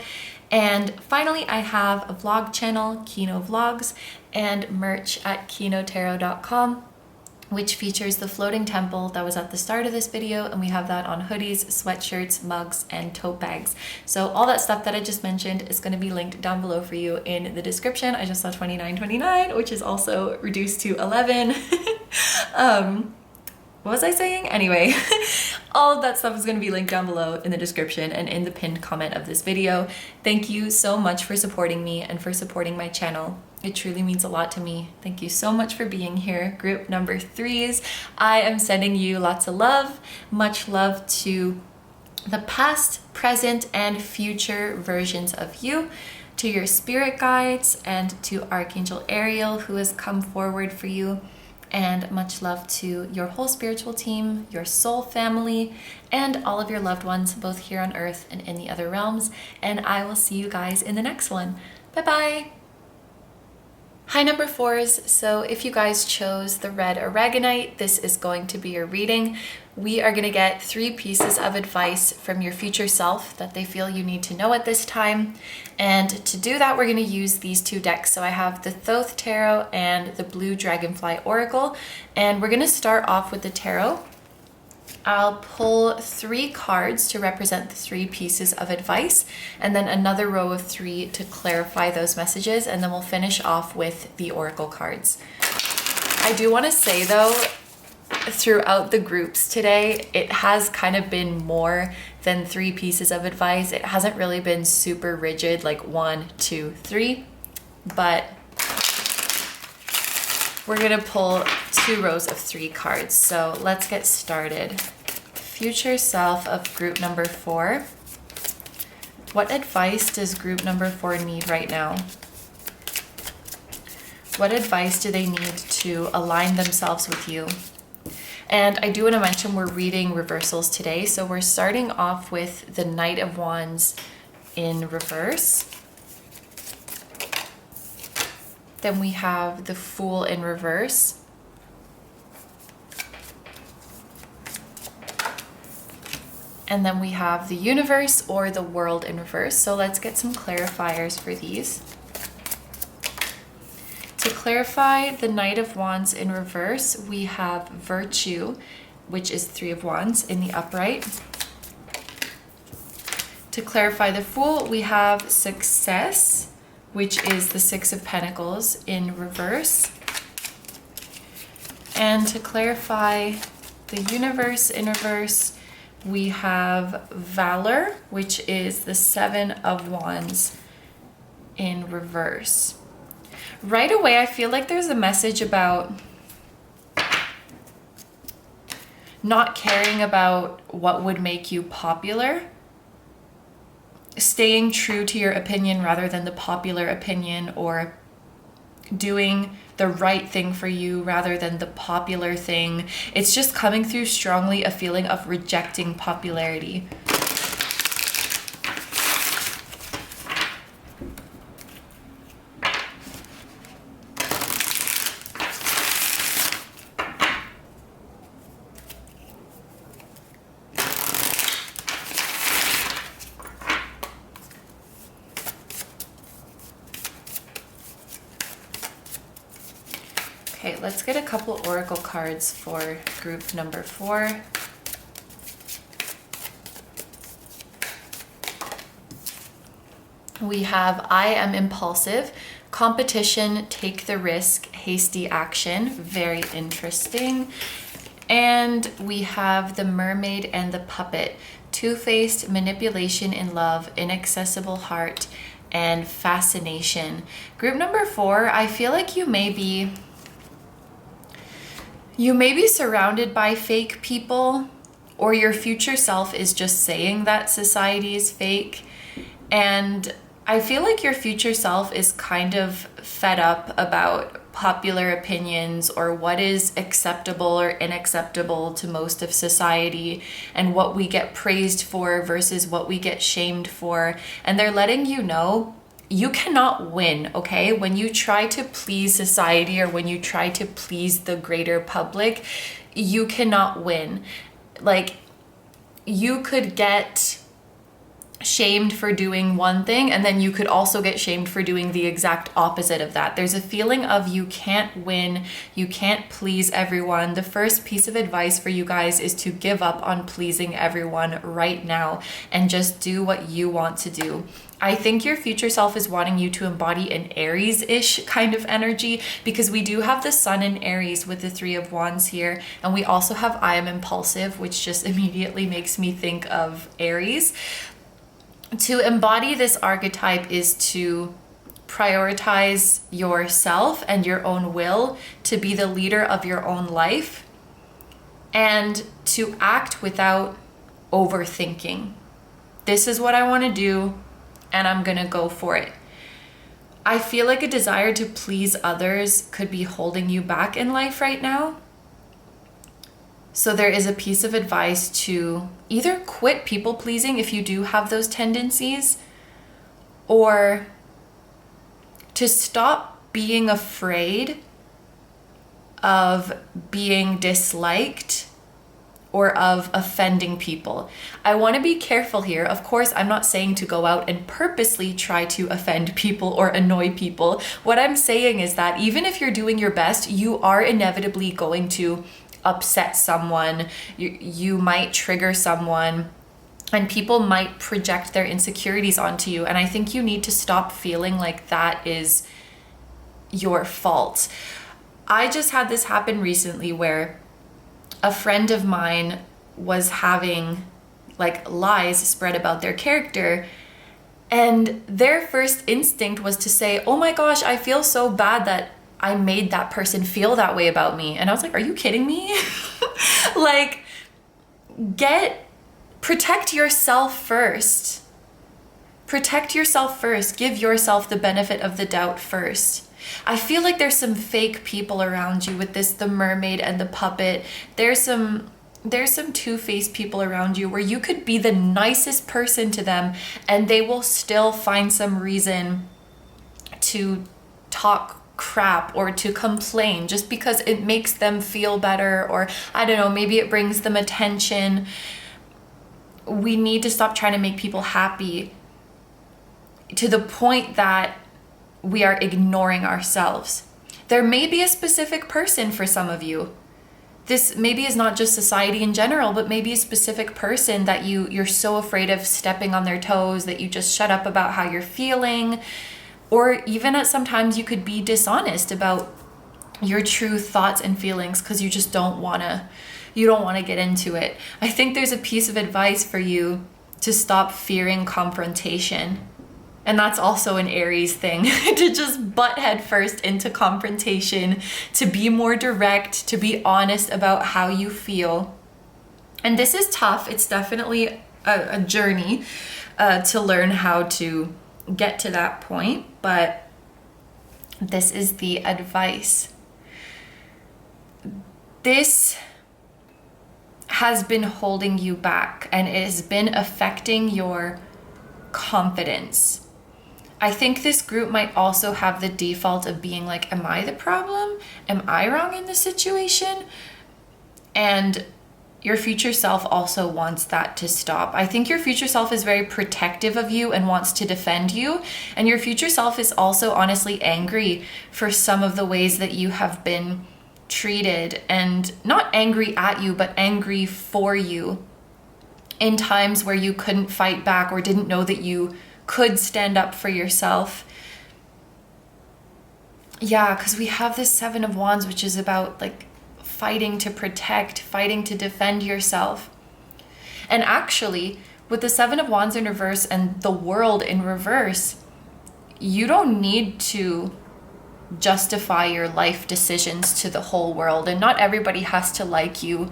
And finally, I have a vlog channel, Kino Vlogs, and merch at kinotarot.com, which features the floating temple that was at the start of this video, and we have that on hoodies, sweatshirts, mugs, and tote bags. So all that stuff that I just mentioned is going to be linked down below for you in the description. I just saw $29.29, which is also reduced to $11. What was I saying? Anyway, all of that stuff is going to be linked down below in the description and in the pinned comment of this video. Thank you so much for supporting me and for supporting my channel. It truly means a lot to me. Thank you so much for being here. Group number 3s, I am sending you lots of love. Much love to the past, present, and future versions of you, to your spirit guides, and to Archangel Ariel, who has come forward for you. And much love to your whole spiritual team, your soul family, and all of your loved ones, both here on Earth and in the other realms. And I will see you guys in the next one. Bye-bye. Hi, number 4s. So if you guys chose the red Aragonite, this is going to be your reading. We are going to get 3 pieces of advice from your future self that they feel you need to know at this time. And to do that, we're going to use these 2 decks. So I have the Thoth Tarot and the Blue Dragonfly Oracle. And we're going to start off with the Tarot. I'll pull 3 cards to represent the 3 pieces of advice, and then another row of 3 to clarify those messages, and then we'll finish off with the Oracle cards. I do want to say though, throughout the groups today, it has kind of been more than 3 pieces of advice. It hasn't really been super rigid, like 1, 2, 3, but we're gonna pull 2 rows of 3 cards. So let's get started. Future self of group number 4. What advice does group number 4 need right now? What advice do they need to align themselves with you? And I do want to mention we're reading reversals today. So we're starting off with the Knight of Wands in reverse. Then we have the Fool in reverse. And then we have the Universe or the World in reverse. So let's get some clarifiers for these. To clarify the Knight of Wands in reverse, we have Virtue, which is 3 of Wands in the upright. To clarify the Fool, we have Success, which is the 6 of Pentacles in reverse. And to clarify the Universe in reverse, we have Valor, which is the 7 of Wands in reverse. Right away, I feel like there's a message about not caring about what would make you popular, staying true to your opinion rather than the popular opinion, or doing the right thing for you rather than the popular thing. It's just coming through strongly a feeling of rejecting popularity. Okay, let's get a couple oracle cards for group number 4. We have I am impulsive, competition, take the risk, hasty action, very interesting. And we have the mermaid and the puppet, two-faced, manipulation in love, inaccessible heart, and fascination. Group number 4, I feel like you may be surrounded by fake people, or your future self is just saying that society is fake. And I feel like your future self is kind of fed up about popular opinions or what is acceptable or unacceptable to most of society, and what we get praised for versus what we get shamed for. And they're letting you know you cannot win, okay? When you try to please society or when you try to please the greater public, you cannot win. Like, you could get shamed for doing one thing, and then you could also get shamed for doing the exact opposite of that. There's a feeling of you can't win, you can't please everyone. The first piece of advice for you guys is to give up on pleasing everyone right now and just do what you want to do. I think your future self is wanting you to embody an Aries-ish kind of energy, because we do have the sun in Aries with the 3 of Wands here, and we also have I am impulsive, which just immediately makes me think of Aries. To embody this archetype is to prioritize yourself and your own will, to be the leader of your own life, and to act without overthinking. This is what I want to do, and I'm gonna go for it. I feel like a desire to please others could be holding you back in life right now. So there is a piece of advice to either quit people pleasing if you do have those tendencies, or to stop being afraid of being disliked or of offending people. I want to be careful here. Of course, I'm not saying to go out and purposely try to offend people or annoy people. What I'm saying is that even if you're doing your best, you are inevitably going to upset someone, you might trigger someone, and people might project their insecurities onto you. And I think you need to stop feeling like that is your fault. I just had this happen recently where a friend of mine was having like lies spread about their character, and their first instinct was to say, oh my gosh, I feel so bad that I made that person feel that way about me. And I was like, are you kidding me? Like, protect yourself first. Protect yourself first. Give yourself the benefit of the doubt first. I feel like there's some fake people around you with this, the mermaid and the puppet. There's some two-faced people around you where you could be the nicest person to them and they will still find some reason to talk crap or to complain just because it makes them feel better, or I don't know, maybe it brings them attention. We need to stop trying to make people happy to the point that we are ignoring ourselves. There may be a specific person for some of you. This maybe is not just society in general, but maybe a specific person that you're so afraid of stepping on their toes that you just shut up about how you're feeling. Or even at sometimes you could be dishonest about your true thoughts and feelings because you just don't want to get into it. I think there's a piece of advice for you to stop fearing confrontation. And that's also an Aries thing, to just butt head first into confrontation, to be more direct, to be honest about how you feel. And this is tough. It's definitely a journey to learn how to get to that point, but this is the advice. This has been holding you back and it has been affecting your confidence. I think this group might also have the default of being like, am I the problem? Am I wrong in this situation? And your future self also wants that to stop. I think your future self is very protective of you and wants to defend you. And your future self is also honestly angry for some of the ways that you have been treated, and not angry at you, but angry for you in times where you couldn't fight back or didn't know that you could stand up for yourself. Yeah, because we have this 7 of Wands, which is about like fighting to protect, fighting to defend yourself. And actually, with the 7 of Wands in reverse and the world in reverse, you don't need to justify your life decisions to the whole world, and not everybody has to like you.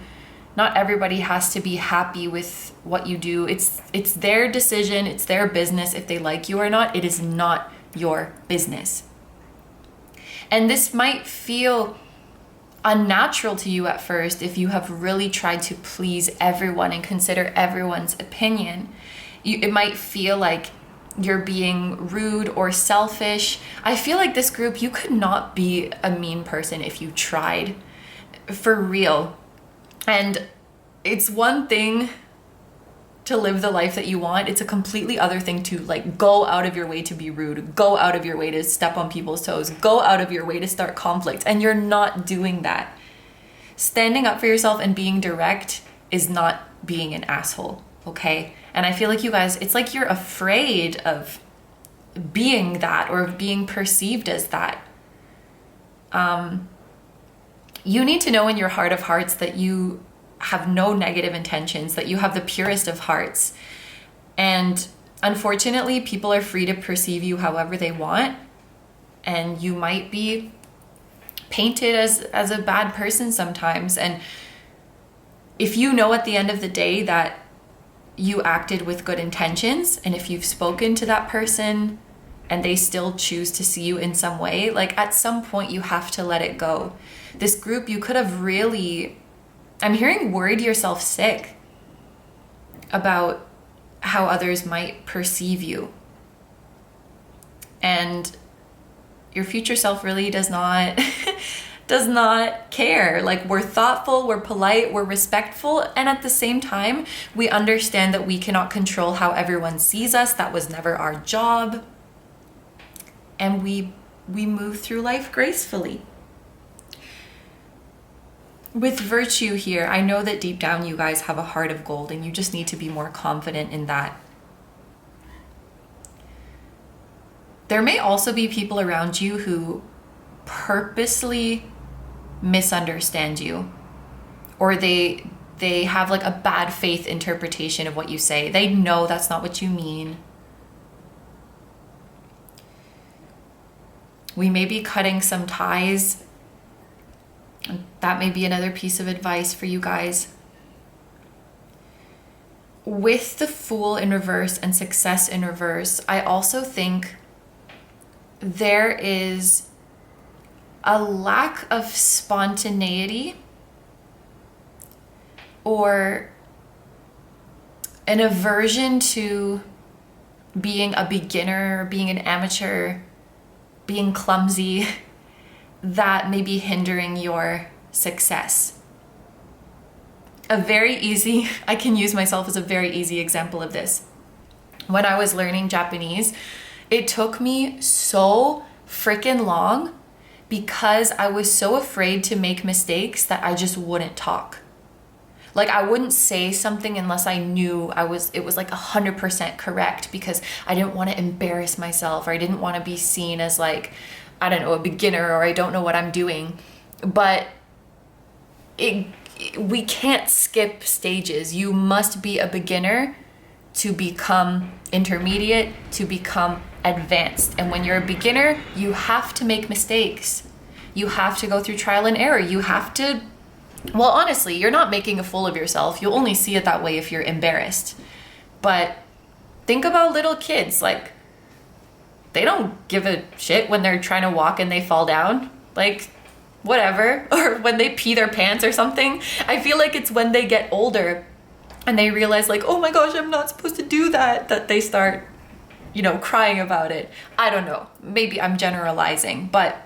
Not everybody has to be happy with what you do. It's their decision, it's their business if they like you or not. It is not your business. And this might feel unnatural to you at first if you have really tried to please everyone and consider everyone's opinion. It might feel like you're being rude or selfish. I feel like this group, you could not be a mean person if you tried, for real. And it's one thing to live the life that you want. It's a completely other thing to like go out of your way to be rude, go out of your way to step on people's toes, go out of your way to start conflict. And you're not doing that. Standing up for yourself and being direct is not being an asshole, okay? And I feel like you guys, it's like you're afraid of being that or being perceived as that. You need to know in your heart of hearts that you have no negative intentions, that you have the purest of hearts. And unfortunately, people are free to perceive you however they want. And you might be painted as a bad person sometimes. And if you know at the end of the day that you acted with good intentions, and if you've spoken to that person and they still choose to see you in some way, like at some point you have to let it go. This group, you could have really, I'm hearing, worried yourself sick about how others might perceive you. And your future self really does not does not care. Like, we're thoughtful, we're polite, we're respectful, and at the same time, we understand that we cannot control how everyone sees us. That was never our job. And we move through life gracefully. With virtue here, I know that deep down you guys have a heart of gold, and you just need to be more confident in that. There may also be people around you who purposely misunderstand you, or they have like a bad faith interpretation of what you say. They know that's not what you mean. We may be cutting some ties. That may be another piece of advice for you guys. With the Fool in reverse and Success in reverse, I also think there is a lack of spontaneity or an aversion to being a beginner, being an amateur, being clumsy, that may be hindering your success. I can use myself as a very easy example of this. When I was learning Japanese, it took me so freaking long because I was so afraid to make mistakes that I just wouldn't talk. Like, I wouldn't say something unless I knew it was like 100% correct, because I didn't want to embarrass myself, or I didn't want to be seen as like, I don't know, a beginner, or I don't know what I'm doing. But we can't skip stages. You must be a beginner to become intermediate, to become advanced. And when you're a beginner, you have to make mistakes. You have to go through trial and error. You have to, well, honestly, you're not making a fool of yourself. You'll only see it that way if you're embarrassed. But think about little kids. Like, they don't give a shit when they're trying to walk and they fall down. Like, whatever. Or when they pee their pants or something. I feel like it's when they get older and they realize, like, oh my gosh, I'm not supposed to do that, that they start, crying about it. I don't know. Maybe I'm generalizing. But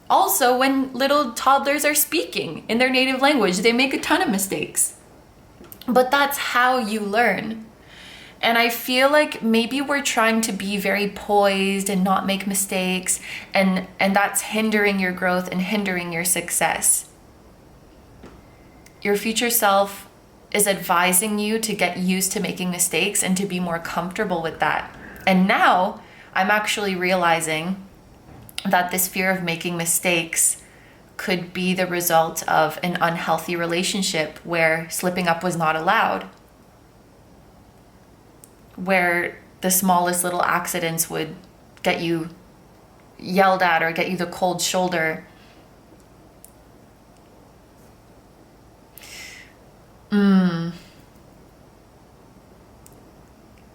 also, when little toddlers are speaking in their native language, they make a ton of mistakes. But that's how you learn. And I feel like maybe we're trying to be very poised and not make mistakes, and that's hindering your growth and hindering your success. Your future self is advising you to get used to making mistakes and to be more comfortable with that. And now I'm actually realizing that this fear of making mistakes could be the result of an unhealthy relationship where slipping up was not allowed, where the smallest little accidents would get you yelled at or get you the cold shoulder.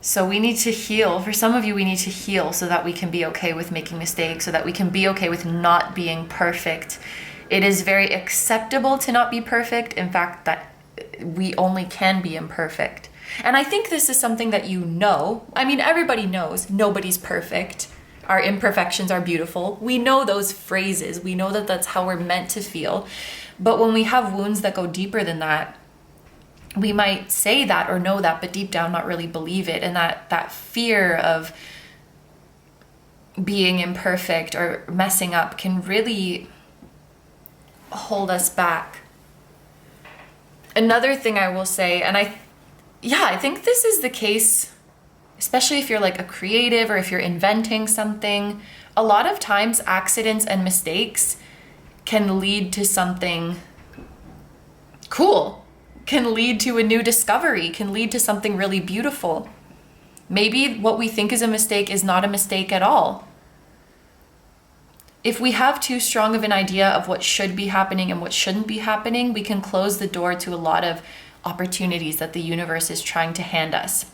So we need to heal. For some of you, we need to heal so that we can be okay with making mistakes, so that we can be okay with not being perfect. It is very acceptable to not be perfect. In fact, that we only can be imperfect. And I think this is something that you know. I mean, everybody knows nobody's perfect. Our imperfections are beautiful. We know those phrases. We know that that's how we're meant to feel. But when we have wounds that go deeper than that, we might say that or know that, but deep down not really believe it. And that fear of being imperfect or messing up can really hold us back. Another thing I will say, and I think this is the case, especially if you're like a creative or if you're inventing something. A lot of times accidents and mistakes can lead to something cool, can lead to a new discovery, can lead to something really beautiful. Maybe what we think is a mistake is not a mistake at all. If we have too strong of an idea of what should be happening and what shouldn't be happening, we can close the door to a lot of opportunities that the universe is trying to hand us.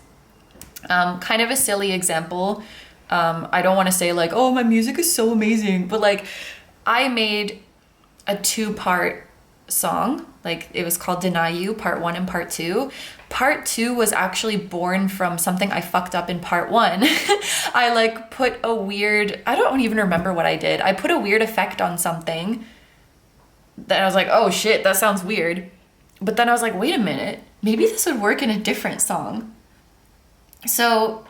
Kind of a silly example. I don't want to say like, oh, my music is so amazing, but like I made a 2-part song. Like it was called Deny You, part 1 and part 2. Part 2 was actually born from something I fucked up in part 1. I like put a weird, I don't even remember what I did. I put a weird effect on something that I was like, oh shit, that sounds weird. But then I was like, wait a minute, maybe this would work in a different song. So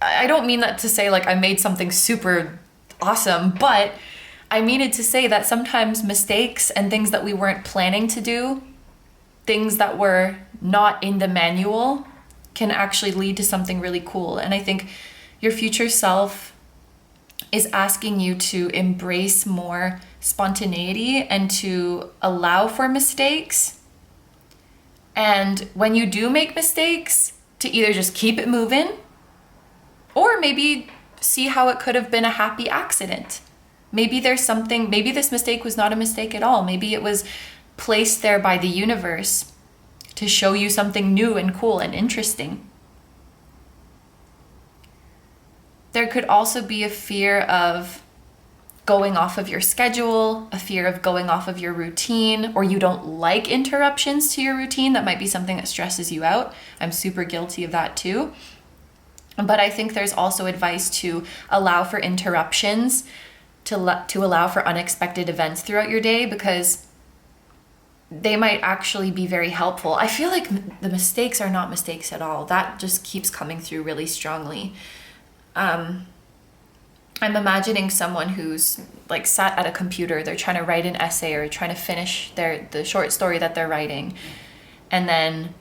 I don't mean that to say like I made something super awesome, but I mean it to say that sometimes mistakes and things that we weren't planning to do, things that were not in the manual, can actually lead to something really cool. And I think your future self is asking you to embrace more spontaneity and to allow for mistakes. And when you do make mistakes, to either just keep it moving or maybe see how it could have been a happy accident. Maybe there's something, maybe this mistake was not a mistake at all. Maybe it was placed there by the universe to show you something new and cool and interesting. There could also be a fear of going off of your schedule, a fear of going off of your routine, or you don't like interruptions to your routine. That might be something that stresses you out. I'm super guilty of that too. But I think there's also advice to allow for interruptions, to allow for unexpected events throughout your day, because they might actually be very helpful. I feel like the mistakes are not mistakes at all. That just keeps coming through really strongly. I'm imagining someone who's like sat at a computer, they're trying to write an essay or trying to finish the short story that they're writing. And then,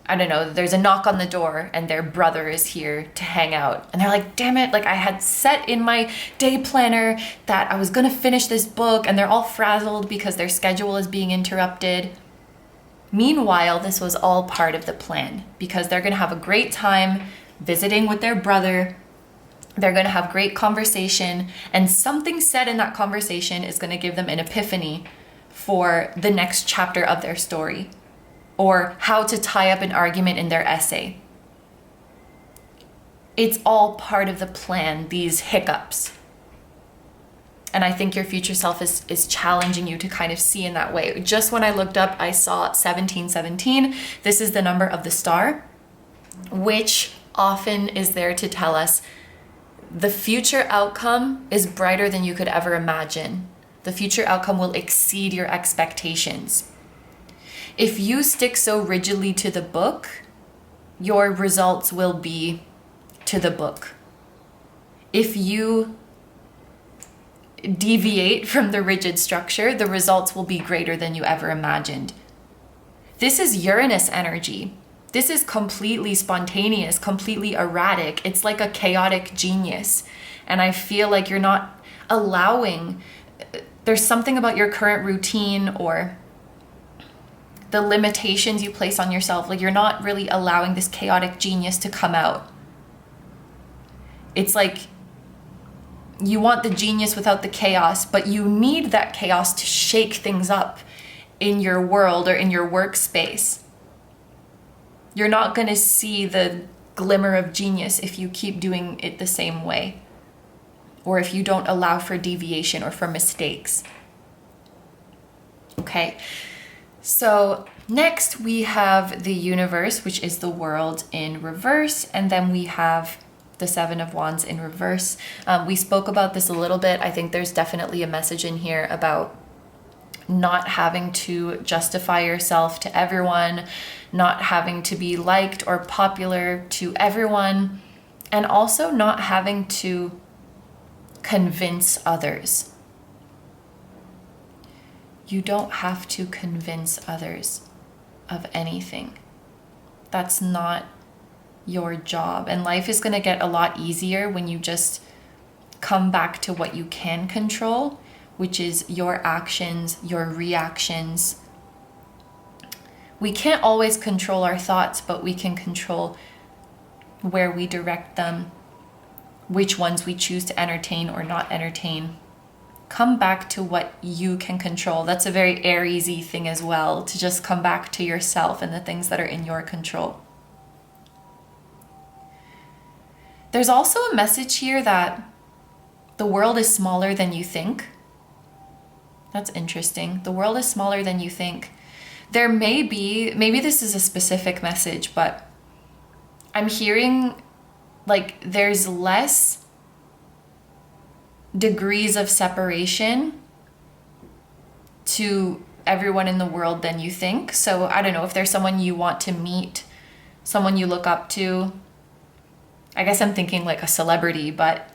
I don't know, there's a knock on the door and their brother is here to hang out. And they're like, damn it, like I had set in my day planner that I was gonna finish this book, and they're all frazzled because their schedule is being interrupted. Meanwhile, this was all part of the plan because they're gonna have a great time visiting with their brother. They're going to have great conversation, and something said in that conversation is going to give them an epiphany for the next chapter of their story, or how to tie up an argument in their essay. It's all part of the plan, these hiccups. And I think your future self is challenging you to kind of see in that way. Just when I looked up, I saw 1717. This is the number of the star, which often is there to tell us the future outcome is brighter than you could ever imagine. The future outcome will exceed your expectations. If you stick so rigidly to the book, your results will be to the book. If you deviate from the rigid structure, the results will be greater than you ever imagined. This is Uranus energy. This is completely spontaneous, completely erratic. It's like a chaotic genius. And I feel like you're not allowing, there's something about your current routine or the limitations you place on yourself. Like you're not really allowing this chaotic genius to come out. It's like you want the genius without the chaos, but you need that chaos to shake things up in your world or in your workspace. You're not going to see the glimmer of genius if you keep doing it the same way, or if you don't allow for deviation or for mistakes. Okay, so next we have the universe, which is the world in reverse, and then we have the Seven of Wands in reverse. We spoke about this a little bit. I think there's definitely a message in here about not having to justify yourself to everyone, not having to be liked or popular to everyone, and also not having to convince others. You don't have to convince others of anything. That's not your job. And life is going to get a lot easier when you just come back to what you can control, which is your actions, your reactions. We can't always control our thoughts, but we can control where we direct them, which ones we choose to entertain or not entertain. Come back to what you can control. That's a very Aries-y thing as well, to just come back to yourself and the things that are in your control. There's also a message here that the world is smaller than you think. That's interesting. The world is smaller than you think. There may be, maybe this is a specific message, but I'm hearing like there's less degrees of separation to everyone in the world than you think. So I don't know, if there's someone you want to meet, someone you look up to, I guess I'm thinking like a celebrity, but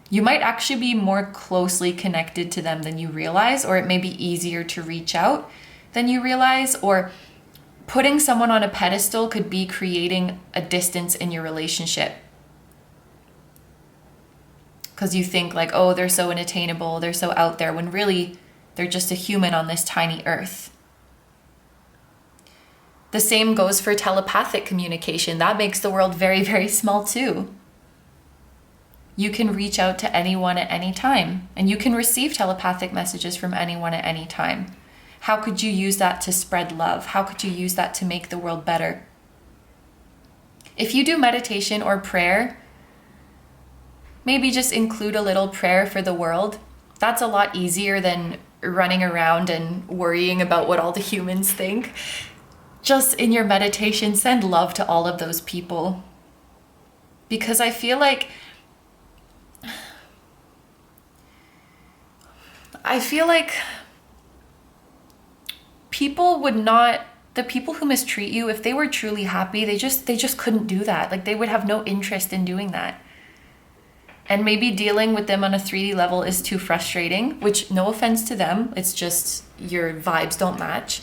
you might actually be more closely connected to them than you realize, or it may be easier to reach out than you realize, or putting someone on a pedestal could be creating a distance in your relationship. Because you think like, oh, they're so unattainable, they're so out there, when really they're just a human on this tiny earth. The same goes for telepathic communication. That makes the world very, very small too. You can reach out to anyone at any time, and you can receive telepathic messages from anyone at any time. How could you use that to spread love? How could you use that to make the world better? If you do meditation or prayer, maybe just include a little prayer for the world. That's a lot easier than running around and worrying about what all the humans think. Just in your meditation, send love to all of those people. Because I feel like people would not, the people who mistreat you, if they were truly happy, they just couldn't do that. Like they would have no interest in doing that. And maybe dealing with them on a 3D level is too frustrating, which no offense to them, it's just your vibes don't match.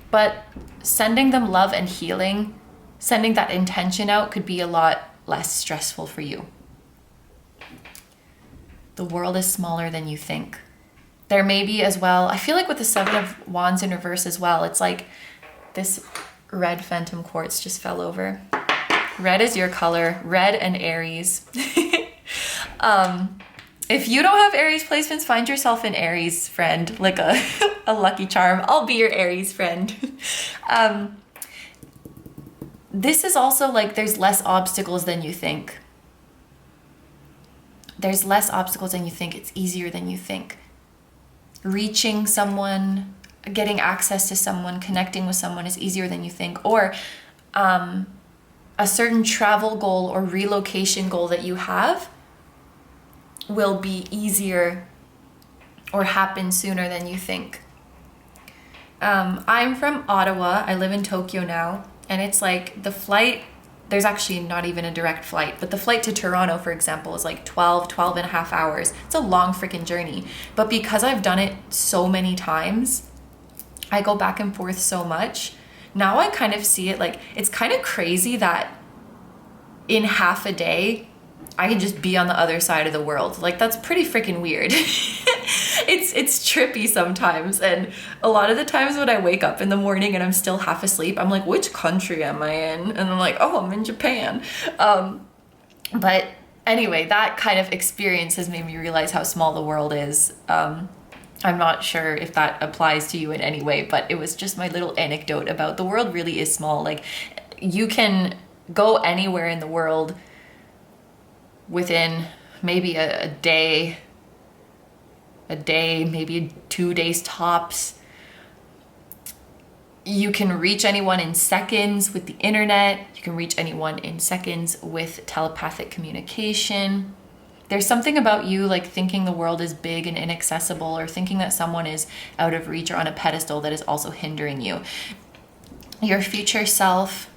But sending them love and healing, sending that intention out could be a lot less stressful for you. The world is smaller than you think. There may be as well, I feel like with the Seven of Wands in reverse as well, it's like this red phantom quartz just fell over. Red is your color, red and Aries. If you don't have Aries placements, find yourself an Aries friend, like a lucky charm. I'll be your Aries friend. This is also like there's less obstacles than you think. There's less obstacles than you think. It's easier than you think. Reaching someone, getting access to someone, connecting with someone is easier than you think. Or a certain travel goal or relocation goal that you have will be easier or happen sooner than you think. I'm from Ottawa. I live in Tokyo now. And it's like the flight, there's actually not even a direct flight, but the flight to Toronto, for example, is like 12 and a half hours. It's a long freaking journey. But because I've done it so many times, I go back and forth so much. Now I kind of see it like, it's kind of crazy that in half a day, I can just be on the other side of the world. Like that's pretty freaking weird. It's trippy sometimes. And a lot of the times when I wake up in the morning and I'm still half asleep, I'm like, which country am I in? And I'm like, oh, I'm in Japan. But Anyway, that kind of experience has made me realize how small the world is. I'm not sure if that applies to you in any way, but it was just my little anecdote about the world really is small. Like, you can go anywhere in the world within maybe a day, maybe 2 days tops. You can reach anyone in seconds with the internet. You can reach anyone in seconds with telepathic communication. There's something about you like thinking the world is big and inaccessible, or thinking that someone is out of reach or on a pedestal that is also hindering you. Your future self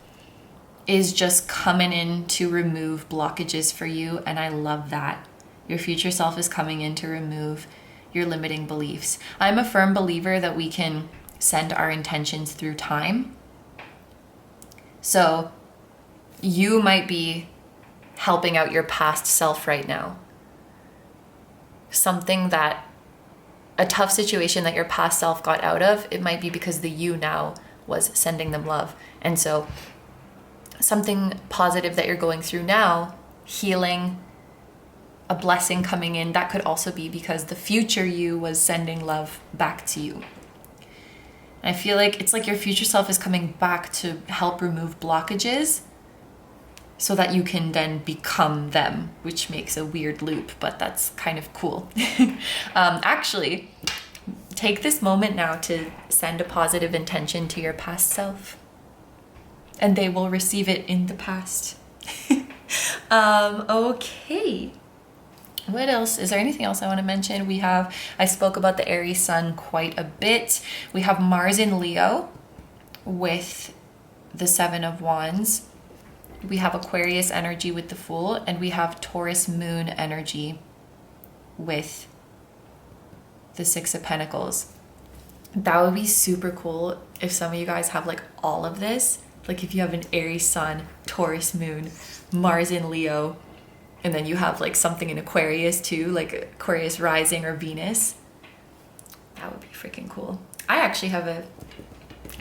is just coming in to remove blockages for you, and I love that. Your future self is coming in to remove your limiting beliefs. I'm a firm believer that we can send our intentions through time. So you might be helping out your past self right now. Something that, a tough situation that your past self got out of, it might be because the you now was sending them love. And so something positive that you're going through now, healing, a blessing coming in, that could also be because the future you was sending love back to you. I feel like it's like your future self is coming back to help remove blockages so that you can then become them, which makes a weird loop, but that's kind of cool. Actually, take this moment now to send a positive intention to your past self, and they will receive it in the past. Okay. What else? Is there anything else I want to mention? I spoke about the Aries sun quite a bit. We have Mars in Leo with the Seven of Wands. We have Aquarius energy with the Fool, and we have Taurus moon energy with the Six of Pentacles. That would be super cool if some of you guys have like all of this. Like if you have an Aries sun, Taurus moon, Mars in Leo, and then you have like something in Aquarius too, like Aquarius rising or Venus. That would be freaking cool. I actually have a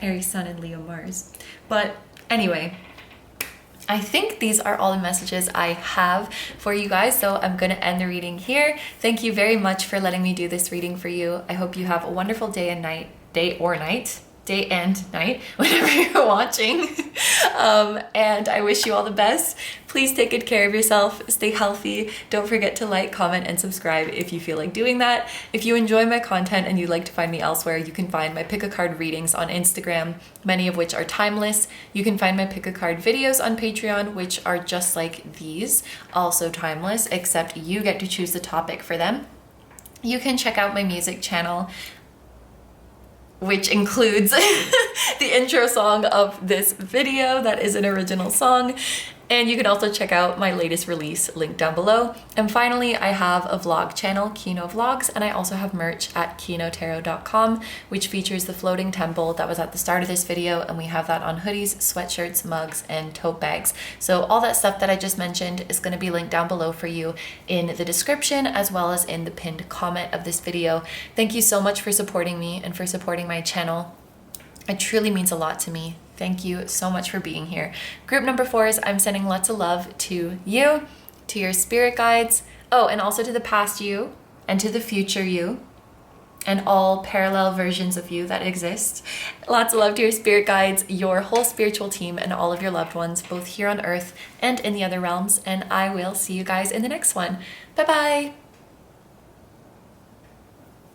Aries sun and Leo Mars. But anyway, I think these are all the messages I have for you guys, so I'm going to end the reading here. Thank you very much for letting me do this reading for you. I hope you have a wonderful day and night, whenever you're watching. And I wish you all the best. Please take good care of yourself, stay healthy. Don't forget to like, comment, and subscribe if you feel like doing that. If you enjoy my content and you'd like to find me elsewhere, you can find my pick a card readings on Instagram, many of which are timeless. You can find my pick a card videos on Patreon, which are just like these, also timeless, except you get to choose the topic for them. You can check out my music channel, which includes the intro song of this video. That is an original song. And you can also check out my latest release, linked down below. And finally, I have a vlog channel, Kino Vlogs, and I also have merch at kinotarot.com, which features the floating temple that was at the start of this video, and we have that on hoodies, sweatshirts, mugs, and tote bags. So all that stuff that I just mentioned is going to be linked down below for you in the description, as well as in the pinned comment of this video. Thank you so much for supporting me and for supporting my channel. It truly means a lot to me. Thank you so much for being here. Group number 4 is I'm sending lots of love to you, to your spirit guides, oh, and also to the past you and to the future you and all parallel versions of you that exist. Lots of love to your spirit guides, your whole spiritual team, and all of your loved ones, both here on Earth and in the other realms. And I will see you guys in the next one. Bye-bye.